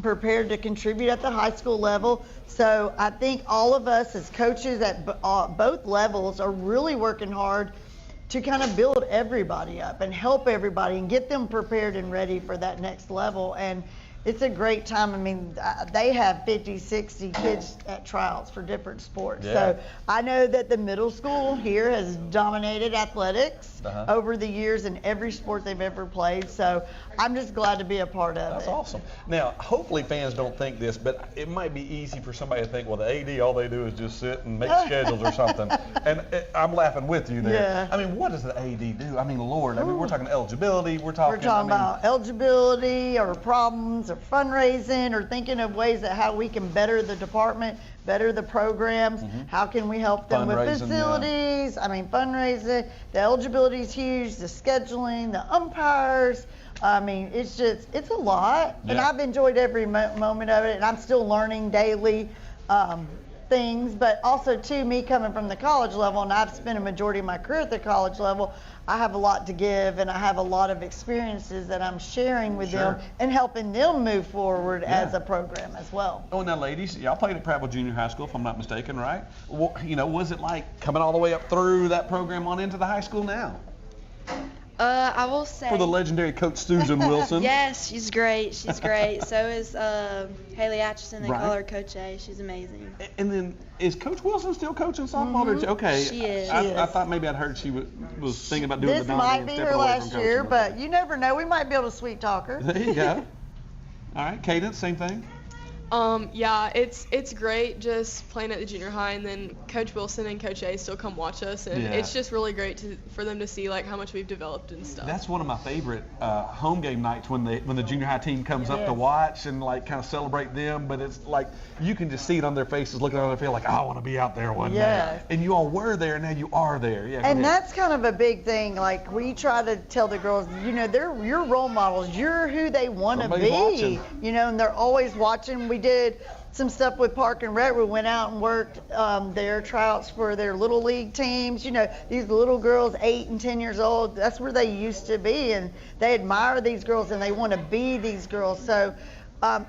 prepared to contribute at the high school level. So I think all of us as coaches at both levels are really working hard to kind of build everybody up and help everybody and get them prepared and ready for that next level. And it's a great time. I mean, they have 50, 60 kids at tryouts for different sports. So I know that the middle school here has dominated athletics over the years in every sport they've ever played. So I'm just glad to be a part of it. That's awesome. Now, hopefully fans don't think this, but it might be easy for somebody to think, well, the AD, all they do is just sit and make schedules or something. And I'm laughing with you there. Yeah. I mean, what does the AD do? I mean, Lord, I mean, we're talking eligibility. We're talking about eligibility or problems or fundraising or thinking of ways that how we can better the department, better the programs, how can we help them with facilities, I mean fundraising, the eligibility is huge, the scheduling, the umpires, I mean it's a lot, and I've enjoyed every moment of it, and I'm still learning daily things, but also too, me coming from the college level, and I've spent a majority of my career at the college level, I have a lot to give, and I have a lot of experiences that I'm sharing with them and helping them move forward as a program as well. Oh, now ladies, y'all played at Prattville Junior High School, if I'm not mistaken, right? Well, was it like coming all the way up through that program on into the high school now? I will say. For the legendary Coach Susan Wilson. Yes, she's great. She's great. So is Haley Atchison. They call her Coach A. She's amazing. And then, is Coach Wilson still coaching softball? Okay. She is. I thought maybe I'd heard she was thinking about doing the Donnie. This might be her last year, but you never know. We might be able to sweet talk her. There you go. All right, Cadence, same thing. Yeah, it's great just playing at the junior high, and then Coach Wilson and Coach A still come watch us, and it's just really great for them to see like how much we've developed and stuff. That's one of my favorite home game nights when the junior high team comes up to watch and like kind of celebrate them, but it's like you can just see it on their faces, looking on their face like, I want to be out there one day. And you all were there, and now you are there. And that's kind of a big thing. Like we try to tell the girls, they're your role models. You're who they want to be. Watching. And they're always watching. We did some stuff with Park and Rec. We went out and worked their tryouts for their little league teams. You know, these little girls, 8 and 10 years old, that's where they used to be, and they admire these girls and they want to be these girls. So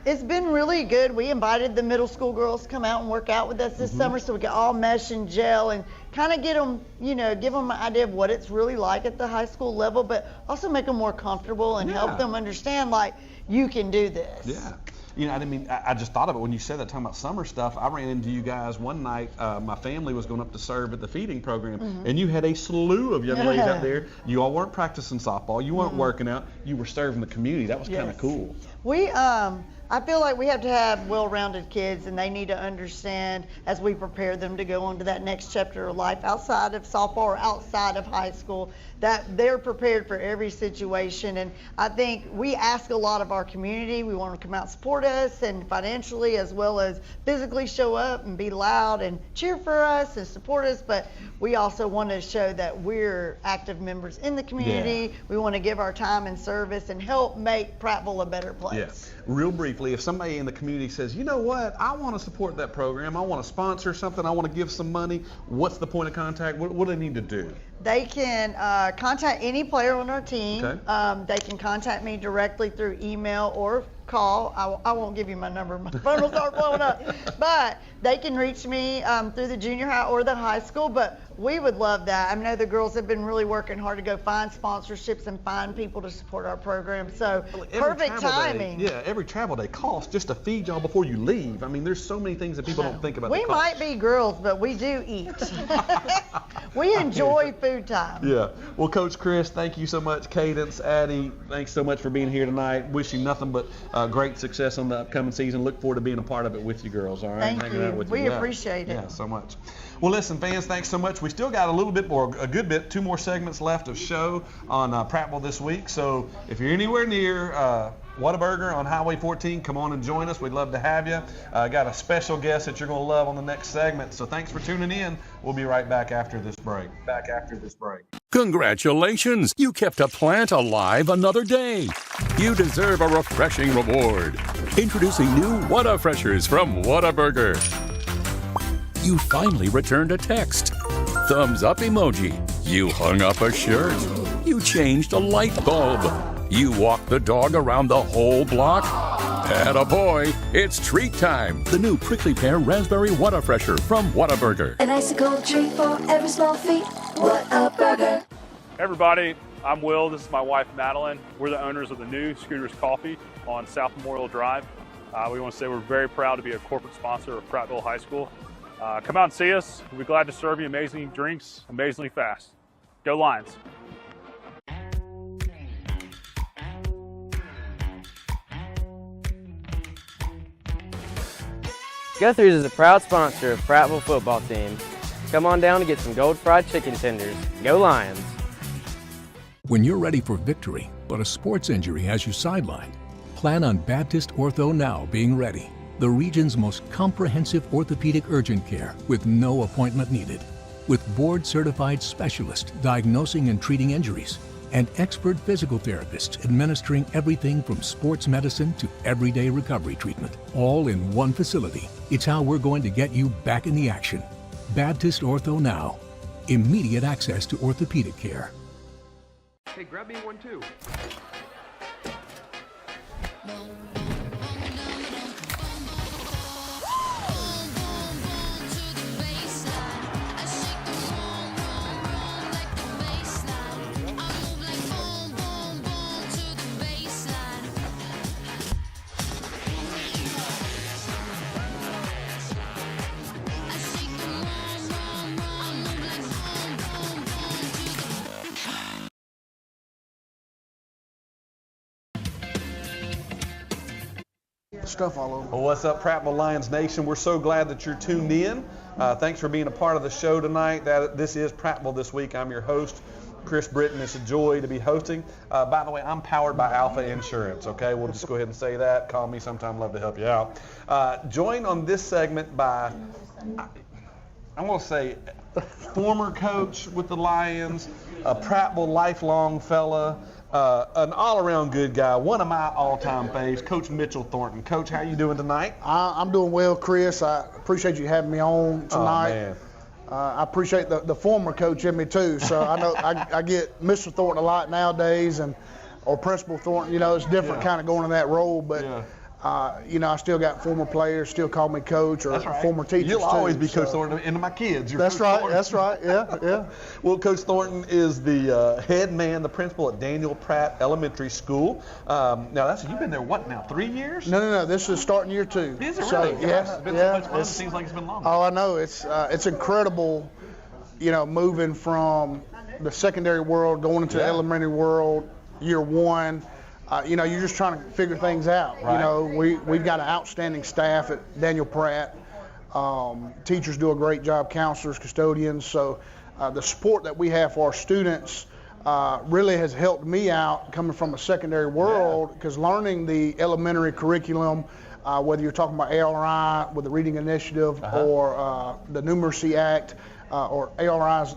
it's been really good. We invited the middle school girls to come out and work out with us this summer so we could all mesh and gel and kind of get them, you know, give them an idea of what it's really like at the high school level, but also make them more comfortable and help them understand, like, you can do this. Yeah. You know, I just thought of it when you said that, talking about summer stuff. I ran into you guys one night. My family was going up to serve at the feeding program, and you had a slew of young ladies out there. You all weren't practicing softball. You weren't working out. You were serving the community. That was kind of cool. We, I feel like we have to have well-rounded kids, and they need to understand as we prepare them to go on to that next chapter of life outside of softball or outside of high school, that they're prepared for every situation. And I think we ask a lot of our community. We want to come out and support us, and financially as well as physically show up and be loud and cheer for us and support us. But we also want to show that we're active members in the community. Yeah. We want to give our time and service and help make Prattville a better place. Yeah. Real briefly, if somebody in the community says, you know what, I want to support that program, I want to sponsor something, I want to give some money, what's the point of contact? What do they need to do? They can contact any player on our team. Okay. They can contact me directly through email or call. I won't give you my number. My phone will start blowing up. But they can reach me through the junior high or the high school. But we would love that. I know the girls have been really working hard to go find sponsorships and find people to support our program. So perfect timing. Every travel day costs just to feed y'all before you leave. I mean, there's so many things that people don't think about. We might be girls, but we do eat. We enjoy food time. Yeah. Well, Coach Chris, thank you so much. Cadence, Addie, thanks so much for being here tonight. Wish you nothing but great success on the upcoming season. Look forward to being a part of it with you girls. All right. Thank you. We appreciate it. Yeah, so much. Well, listen, fans, thanks so much. We still got a little bit more, a good bit, 2 more segments left of show on Prattville this week. So if you're anywhere near Whataburger on Highway 14, come on and join us. We'd love to have you. Got a special guest that you're going to love on the next segment. So thanks for tuning in. We'll be right back after this break. Congratulations! You kept a plant alive another day. You deserve a refreshing reward. Introducing new Whata-Freshers from Whataburger. You finally returned a text. Thumbs up emoji. You hung up a shirt. You changed a light bulb. You walked the dog around the whole block. Attaboy, it's treat time. The new prickly pear raspberry Whata-Fresher from Whataburger. An icicle treat for every small feat. Whataburger. Hey everybody, I'm Will. This is my wife Madeline. We're the owners of the new Scooters Coffee on South Memorial Drive. We want to say we're very proud to be a corporate sponsor of Prattville High School. Come out and see us. We'll be glad to serve you amazing drinks, amazingly fast. Go Lions. Guthrie's is a proud sponsor of Prattville football team. Come on down to get some gold fried chicken tenders. Go Lions. When you're ready for victory, but a sports injury has you sidelined, plan on Baptist Ortho Now being ready. The region's most comprehensive orthopedic urgent care with no appointment needed. With board-certified specialists diagnosing and treating injuries and expert physical therapists administering everything from sports medicine to everyday recovery treatment, all in one facility. It's how we're going to get you back in the action. Baptist Ortho Now. Immediate access to orthopedic care. Hey, grab me one too. Stuff all over. Well, what's up, Prattville Lions Nation? We're so glad that you're tuned in. Thanks for being a part of the show tonight. This is Prattville This Week. I'm your host, Chris Britton. It's a joy to be hosting. By the way, I'm powered by Alpha Insurance, okay? We'll just go ahead and say that. Call me sometime. Love to help you out. Joined on this segment by, I'm going to say, former coach with the Lions, a Prattville lifelong fella, an all-around good guy, one of my all-time faves, Coach Mitchell Thornton. Coach, how you doing tonight? I'm doing well, Chris. I appreciate you having me on tonight. Oh, man. I appreciate the former coach in me too. So I know I get Mr. Thornton a lot nowadays, or Principal Thornton. You know, it's different kind of going in that role, but. You know, I still got former players still call me coach, or former teachers. You'll always be Coach so. Thornton into my kids. That's Coach right. Thornton. That's right. Yeah. Well, Coach Thornton is the head man, the principal at Daniel Pratt Elementary School. Now, you've been there, what now, 3 years? No. This is starting year 2. Is it so, really? Yes. It's been so much fun. It seems like it's been longer. Oh, I know. It's incredible. You know, moving from the secondary world going into the elementary world, year 1. You know, you're just trying to figure things out. Right. You know, we've got an outstanding staff at Daniel Pratt. Teachers do a great job, counselors, custodians. So the support that we have for our students really has helped me out coming from a secondary world, because learning the elementary curriculum, whether you're talking about ARI with the Reading Initiative or the Numeracy Act or ARI's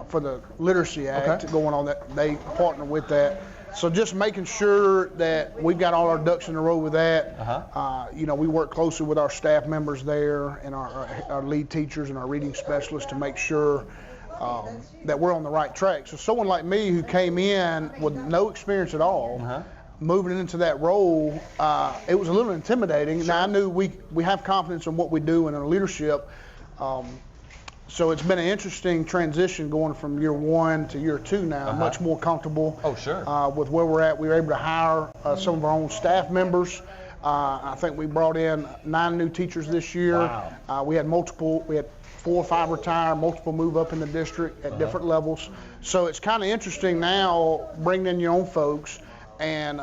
for the Literacy Act going on, that they partner with that. So just making sure that we've got all our ducks in a row with that. You know, we work closely with our staff members there and our lead teachers and our reading specialists to make sure that we're on the right track. So someone like me who came in with no experience at all, moving into that role, it was a little intimidating. Now I knew we have confidence in what we do and in our leadership. So it's been an interesting transition going from year 1 to year 2 now. Much more comfortable. Oh, sure. With where we're at, we were able to hire some of our own staff members. I think we brought in 9 new teachers this year. Wow. We had 4 or 5 retire, multiple move up in the district at different levels. So it's kind of interesting now bringing in your own folks and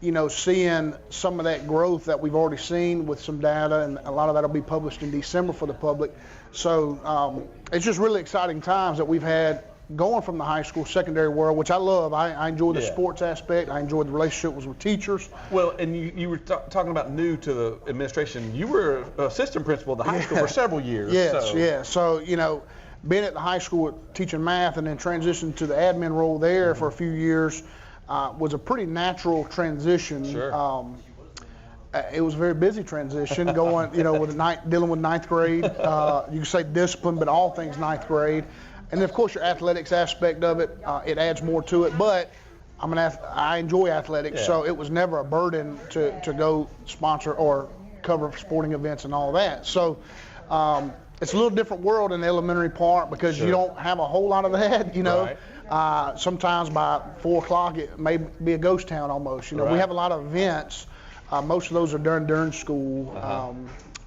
you know, seeing some of that growth that we've already seen with some data, and a lot of that will be published in December for the public. So it's just really exciting times that we've had going from the high school, secondary world, which I love. I enjoy the sports aspect. I enjoy the relationships with teachers. Well, and you were talking about new to the administration. You were assistant principal at the high school for several years. Yes. So, you know, being at the high school teaching math and then transitioning to the admin role there for a few years was a pretty natural transition. Sure. It was a very busy transition going, you know, dealing with ninth grade. You can say discipline, but all things ninth grade. And then, of course, your athletics aspect of it, it adds more to it. But I enjoy athletics, so it was never a burden to go sponsor or cover sporting events and all that. So it's a little different world in the elementary part because you don't have a whole lot of that, you know. Sometimes by 4 o'clock it may be a ghost town almost. You know, we have a lot of events. Most of those are during school.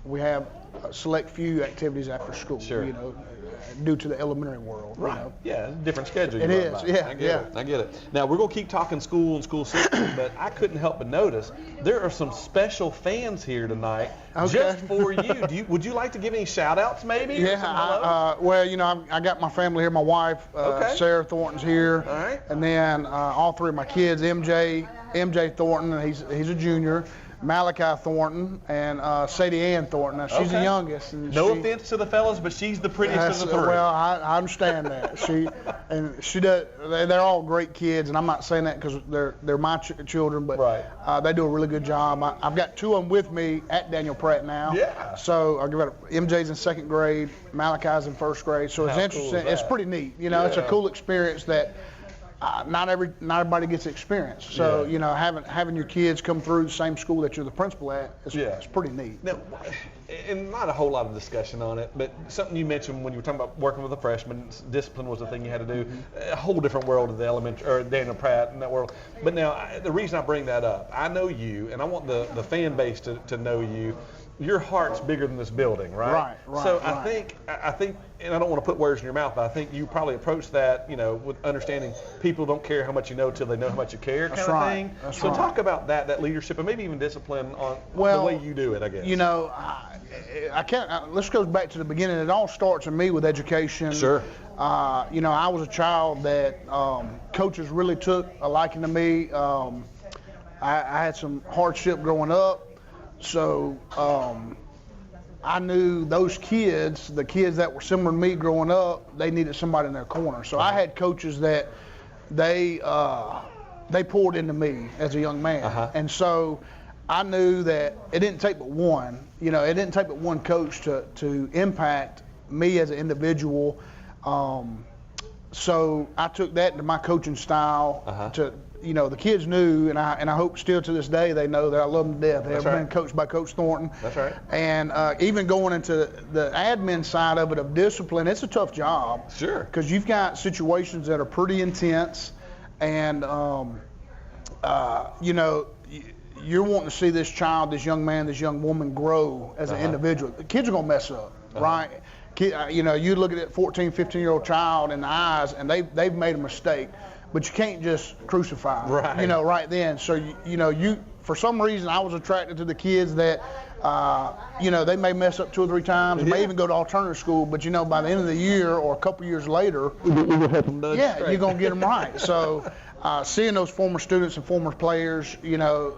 We have a select few activities after school. You know, due to the elementary world. Right. You know. Yeah, different schedule. It is. I get it. Now we're gonna keep talking school and school system, but I couldn't help but notice there are some special fans here tonight just for you. Would you like to give any shout outs maybe? Yeah. Well, you know, I got my family here. My wife, Sarah Thornton's here. All right. And then all 3 of my kids, MJ Thornton, he's a junior. Malachi Thornton and Sadie Ann Thornton. Now, she's the youngest. And no offense to the fellas, but she's the prettiest of the 3. Well, I understand that. She does. They're all great kids, and I'm not saying that because they're my children, but they do a really good job. I've got 2 of them with me at Daniel Pratt now. Yeah. So I'll give it. MJ's in 2nd grade, Malachi's in 1st grade. So it's interesting. It's pretty neat. You know, it's a cool experience that. Not everybody gets experience. So you know, having your kids come through the same school that you're the principal at is pretty neat. Now, and not a whole lot of discussion on it, but something you mentioned when you were talking about working with the freshmen, discipline was the thing you had to do. A whole different world of the elementary or Daniel Pratt in that world. But now the reason I bring that up, I know you, and I want the fan base to know you. Your heart's bigger than this building, right? Right. So I think, and I don't want to put words in your mouth, but I think you probably approach that, you know, with understanding people don't care how much you know till they know how much you care, kind of thing. So talk about that leadership and maybe even discipline on the way you do it, I guess. You know, I can't. Let's go back to the beginning. It all starts in me with education. Sure. You know, I was a child that coaches really took a liking to me. I had some hardship growing up. So I knew those kids, the kids that were similar to me growing up, they needed somebody in their corner. So I had coaches that they poured into me as a young man. And so I knew that it didn't take but one. You know, it didn't take but one coach to impact me as an individual. So I took that into my coaching style. You know, the kids knew, and I hope still to this day they know that I love them to death. They've been coached by Coach Thornton. That's right. And even going into the admin side of it, of discipline, it's a tough job. Sure. Because you've got situations that are pretty intense, and you know, you're wanting to see this child, this young man, this young woman grow as an individual. The kids are gonna mess up, right? You know, you look at that 14, 15-year-old child in the eyes, and they've made a mistake. But you can't just crucify them, you know, right then. So, you know, for some reason, I was attracted to the kids that, you know, they may mess up 2 or 3 times, may even go to alternative school, but, you know, by the end of the year or a couple years later, you're going to get them right. So, seeing those former students and former players, you know,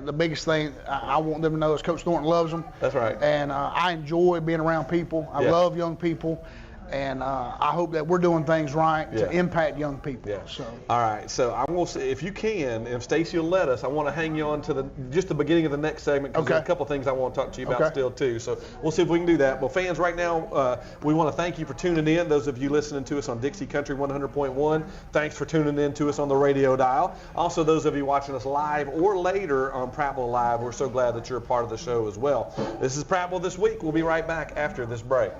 the biggest thing I want them to know is Coach Thornton loves them. That's right. And I enjoy being around people. I love young people. And I hope that we're doing things right to impact young people. So. All right. So I will say, if you can, if Stacy will let us, I want to hang you on to just the beginning of the next segment, because there's a couple of things I want to talk to you about still too. So we'll see if we can do that. Well, fans, right now we want to thank you for tuning in. Those of you listening to us on Dixie Country 100.1, thanks for tuning in to us on the radio dial. Also, those of you watching us live or later on Prattville Live, we're so glad that you're a part of the show as well. This is Prattville This Week. We'll be right back after this break.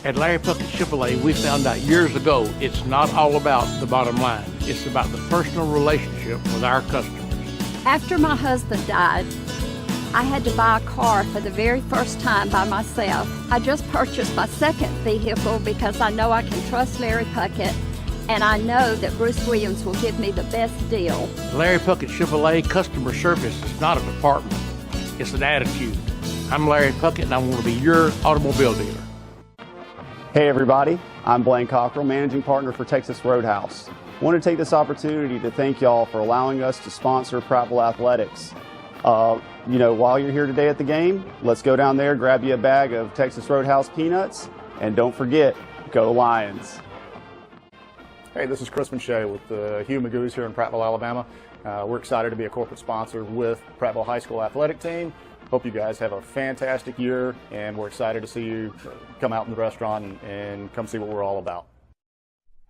At Larry Puckett Chevrolet, we found out years ago it's not all about the bottom line. It's about the personal relationship with our customers. After my husband died, I had to buy a car for the very first time by myself. I just purchased my second vehicle because I know I can trust Larry Puckett, and I know that Bruce Williams will give me the best deal. Larry Puckett Chevrolet customer service is not a department. It's an attitude. I'm Larry Puckett, and I want to be your automobile dealer. Hey everybody, I'm Blaine Cockrell, Managing Partner for Texas Roadhouse. I want to take this opportunity to thank y'all for allowing us to sponsor Prattville Athletics. You know, while you're here today at the game, let's go down there, grab you a bag of Texas Roadhouse peanuts, and don't forget, go Lions. Hey, this is Chris Shea with the Hugh Magoo's here in Prattville, Alabama. We're excited to be a corporate sponsor with Prattville High School Athletic Team. Hope you guys have a fantastic year, and we're excited to see you come out in the restaurant and come see what we're all about.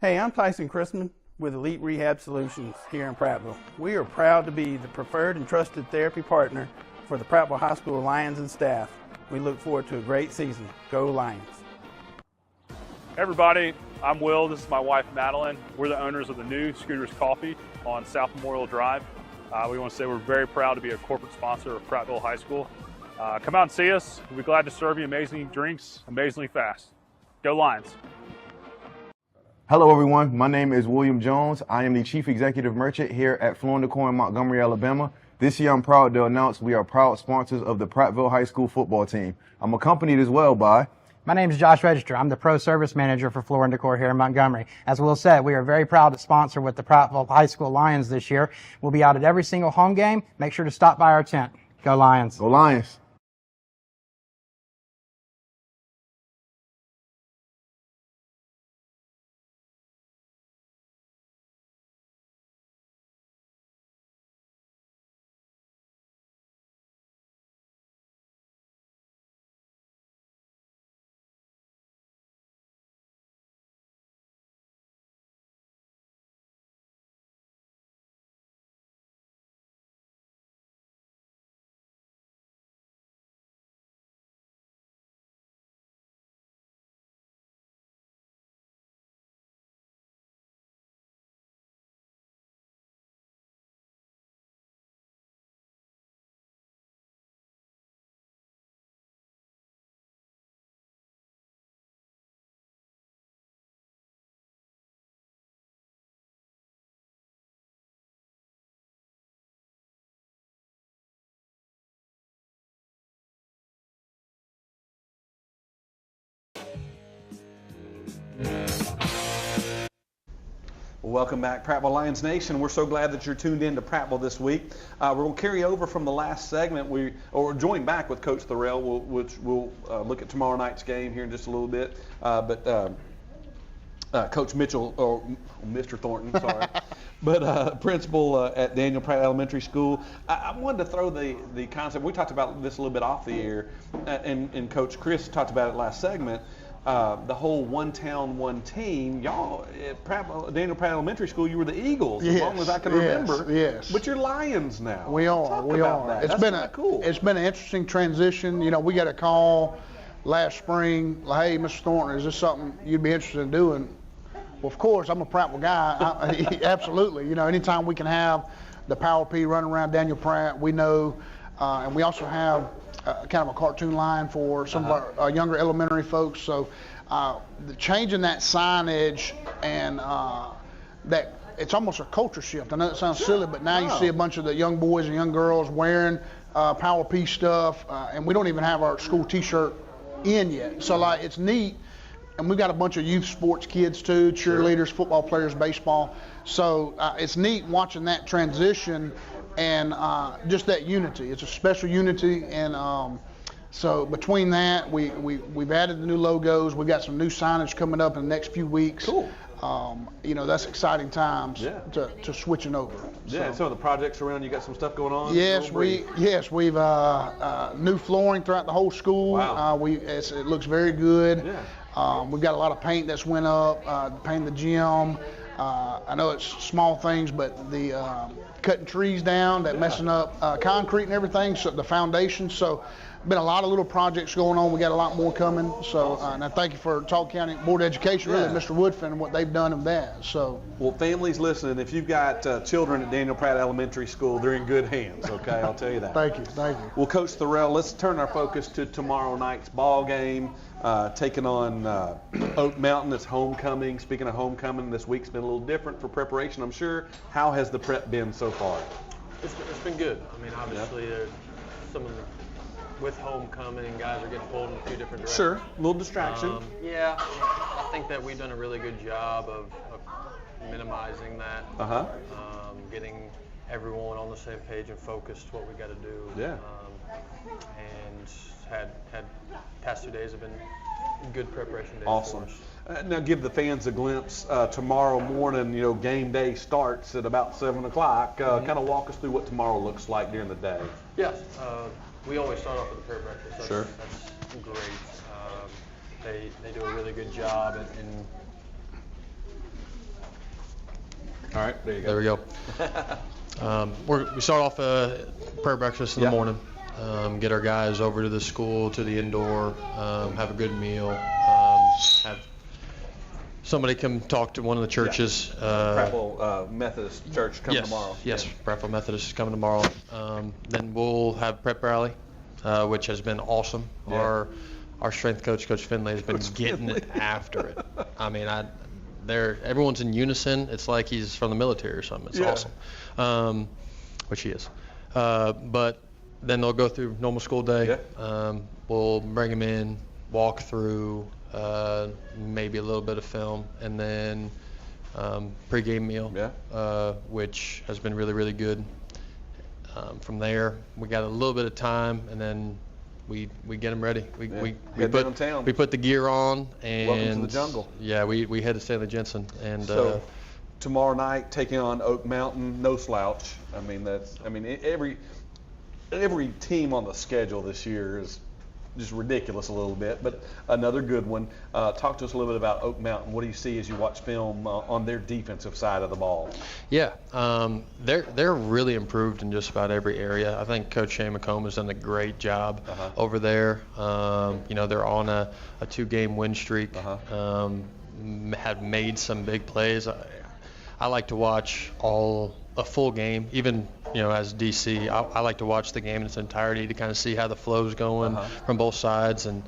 Hey, I'm Tyson Chrisman with Elite Rehab Solutions here in Prattville. We are proud to be the preferred and trusted therapy partner for the Prattville High School Lions and staff. We look forward to a great season. Go Lions. Hey everybody, I'm Will. This is my wife Madeline. We're the owners of the new Scooters Coffee on South Memorial Drive. We want to say we're very proud to be a corporate sponsor of Prattville High School. Come out and see us. We'll be glad to serve you amazing drinks, amazingly fast. Go Lions. Hello everyone, my name is William Jones. I am the Chief Executive Merchant here at Floor & Decor in Montgomery, Alabama. This year I'm proud to announce we are proud sponsors of the Prattville High School football team. I'm accompanied as well by... My name is Josh Register. I'm the Pro Service Manager for Floor & Decor here in Montgomery. As Will said, we are very proud to sponsor with the Prattville High School Lions this year. We'll be out at every single home game. Make sure to stop by our tent. Go Lions. Go Lions. Welcome back, Prattville Lions Nation. We're so glad that you're tuned in to Prattville this week. We're going to carry over from the last segment. We're joined back with Coach Thorell, which we'll look at tomorrow night's game here in just a little bit. Coach Mitchell, or Mr. Thornton, sorry, but principal at Daniel Pratt Elementary School. I wanted to throw the concept. We talked about this a little bit off the air, and Coach Chris talked about it last segment. The whole one town, one team. Y'all at Daniel Pratt Elementary School, you were the Eagles as long as I can remember. Yes. But you're Lions now. We are. Talk we about are. that. It's That's cool. It's been an interesting transition. You know, we got a call last spring, like, hey, Mr. Thornton, is this something you'd be interested in doing? Well, of course, I'm a Prattville guy. Absolutely. You know, anytime we can have the Power P running around Daniel Pratt, we know, and we also have kind of a cartoon line for some of our younger elementary folks. So changing that signage and that it's almost a culture shift. I know it sounds silly, but now you see a bunch of the young boys and young girls wearing Power P stuff, and we don't even have our school T-shirt in yet. So like, it's neat. And we've got a bunch of youth sports kids too, cheerleaders, football players, baseball. So it's neat watching that transition and just that unity. It's a special unity, and so between that, we've added the new logos. We got some new signage coming up in the next few weeks. Cool. You know, that's exciting times to switching over. Yeah, some of the projects around, you got some stuff going on? We've new flooring throughout the whole school. Wow. It looks very good. Yeah. We've got a lot of paint that's went up, painting the gym. I know it's small things, but the cutting trees down, that messing up concrete and everything, so the foundation. So been a lot of little projects going on. We got a lot more coming. So and I thank you for Talk County Board of Education, really, Mr. Woodfin, and what they've done of that. So, well, families listening, if you've got children at Daniel Pratt Elementary School, they're in good hands. Okay, I'll tell you that. Thank you. Well, Coach Thorell, let's turn our focus to tomorrow night's ball game, taking on Oak Mountain. It's homecoming. Speaking of homecoming, this week's been a little different for preparation, I'm sure. How has the prep been so far? It's been good. I mean, obviously, some of the with homecoming, guys are getting pulled in a few different directions. Sure, a little distraction. I think that we've done a really good job of minimizing that. Getting everyone on the same page and focused what we got to do. Yeah. And had past 2 days have been good preparation days. Awesome. For us. Now give the fans a glimpse. Tomorrow morning, you know, game day starts at about 7 o'clock. Kind of walk us through what tomorrow looks like during the day. Yes. We always start off with a prayer breakfast. That's great. They do a really good job in all right, there you go. There we go. We start off prayer breakfast in the morning. Get our guys over to the school, to the indoor, have a good meal, have somebody come talk to one of the churches. Prattville Methodist Church coming tomorrow. Yes, Prattville Methodist is coming tomorrow. Then we'll have prep rally, which has been awesome. Yeah. Our strength coach, Coach Finley, has been getting it after it. I mean, everyone's in unison. It's like he's from the military or something. It's awesome, which he is. But then they'll go through normal school day. Yeah. We'll bring them in, walk through, maybe a little bit of film, and then pregame meal, which has been really, really good. From there, we got a little bit of time, and then we get them ready. We put the gear on, and welcome to the jungle. Yeah, we head to Stanley Jensen, and so tomorrow night taking on Oak Mountain, no slouch. Every team on the schedule this year is just ridiculous a little bit, but another good one. Talk to us a little bit about Oak Mountain. What do you see as you watch film on their defensive side of the ball? Yeah, they're really improved in just about every area. I think Coach Shane McComb has done a great job over there. They're on a 2-game win streak. Have made some big plays. I like to watch a full game, even as DC. I like to watch the game in its entirety to kind of see how the flow's going from both sides, and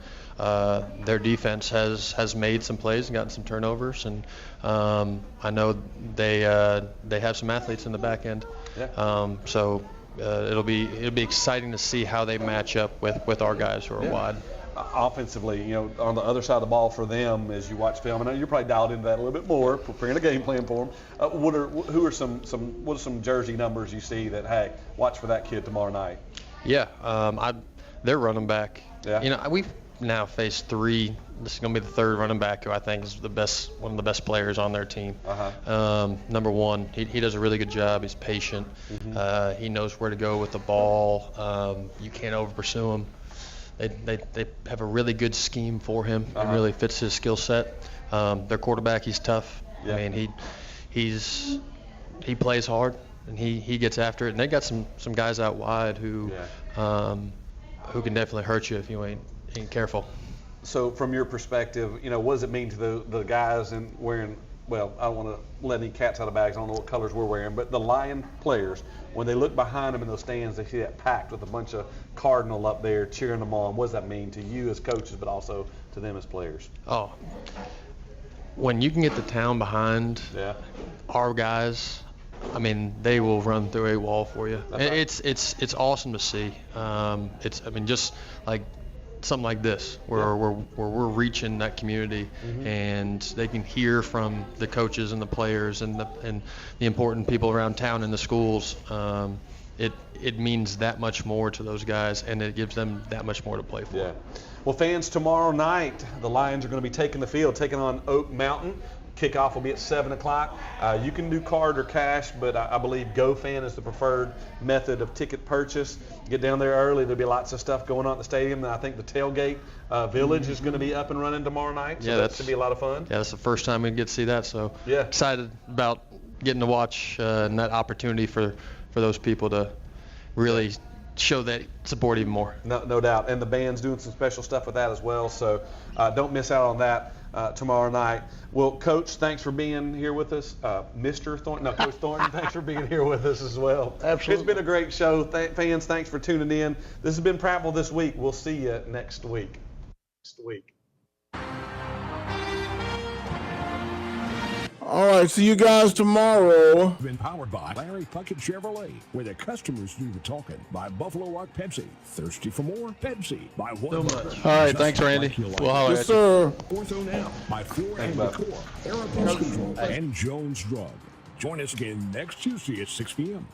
their defense has made some plays and gotten some turnovers, and I know they have some athletes in the back end. So it'll be exciting to see how they match up with our guys who are wide. Offensively, on the other side of the ball for them, as you watch film, I know you're probably dialed into that a little bit more, preparing a game plan for them. What are some jersey numbers you see that, hey, watch for that kid tomorrow night? Yeah, they're running back. Yeah. We've now faced 3 this is going to be the third running back who I think is one of the best players on their team. Number one, he does a really good job. He's patient. He knows where to go with the ball. You can't over pursue him. They have a really good scheme for him. It really fits his skill set. Their quarterback, he's tough. I mean, he plays hard and he gets after it. And they got some guys out wide who can definitely hurt you if you ain't careful. So from your perspective, what does it mean to the guys in wearing, well, I don't want to let any cats out of bags, I don't know what colors we're wearing, but the Lion players, when they look behind them in those stands, they see that packed with a bunch of Cardinal up there cheering them on. What does that mean to you as coaches, but also to them as players? Oh, when you can get the town behind our guys, I mean, they will run through a wall for you. It's awesome to see. Just like something like this, where we're reaching that community, and they can hear from the coaches and the players and the important people around town and the schools. It means that much more to those guys, and it gives them that much more to play for. Yeah. Well, fans, tomorrow night the Lions are going to be taking the field, taking on Oak Mountain. Kickoff will be at 7 o'clock. You can do card or cash, but I believe GoFan is the preferred method of ticket purchase. Get down there early. There'll be lots of stuff going on at the stadium. And I think the tailgate village is going to be up and running tomorrow night. So that should be a lot of fun. Yeah, that's the first time we get to see that. So excited about getting to watch and that opportunity for those people to really show that support even more. No doubt. And the band's doing some special stuff with that as well. So don't miss out on that tomorrow night. Well, Coach, thanks for being here with us. Mr. Thornton, no, Coach Thornton, thanks for being here with us as well. Absolutely. It's been a great show. Fans, thanks for tuning in. This has been Prattville This Week. We'll see you next week. All right, see you guys tomorrow. Been powered by Larry Puckett Chevrolet, where the customers do the talking. By Buffalo Rock Pepsi. Thirsty for more? Pepsi. By One. So much. All right, thanks, Randy. We'll holler at you. Ortho Now. By Floor and Decor. Aero Pest Control. And Jones Drug. Join us again next Tuesday at 6 p.m.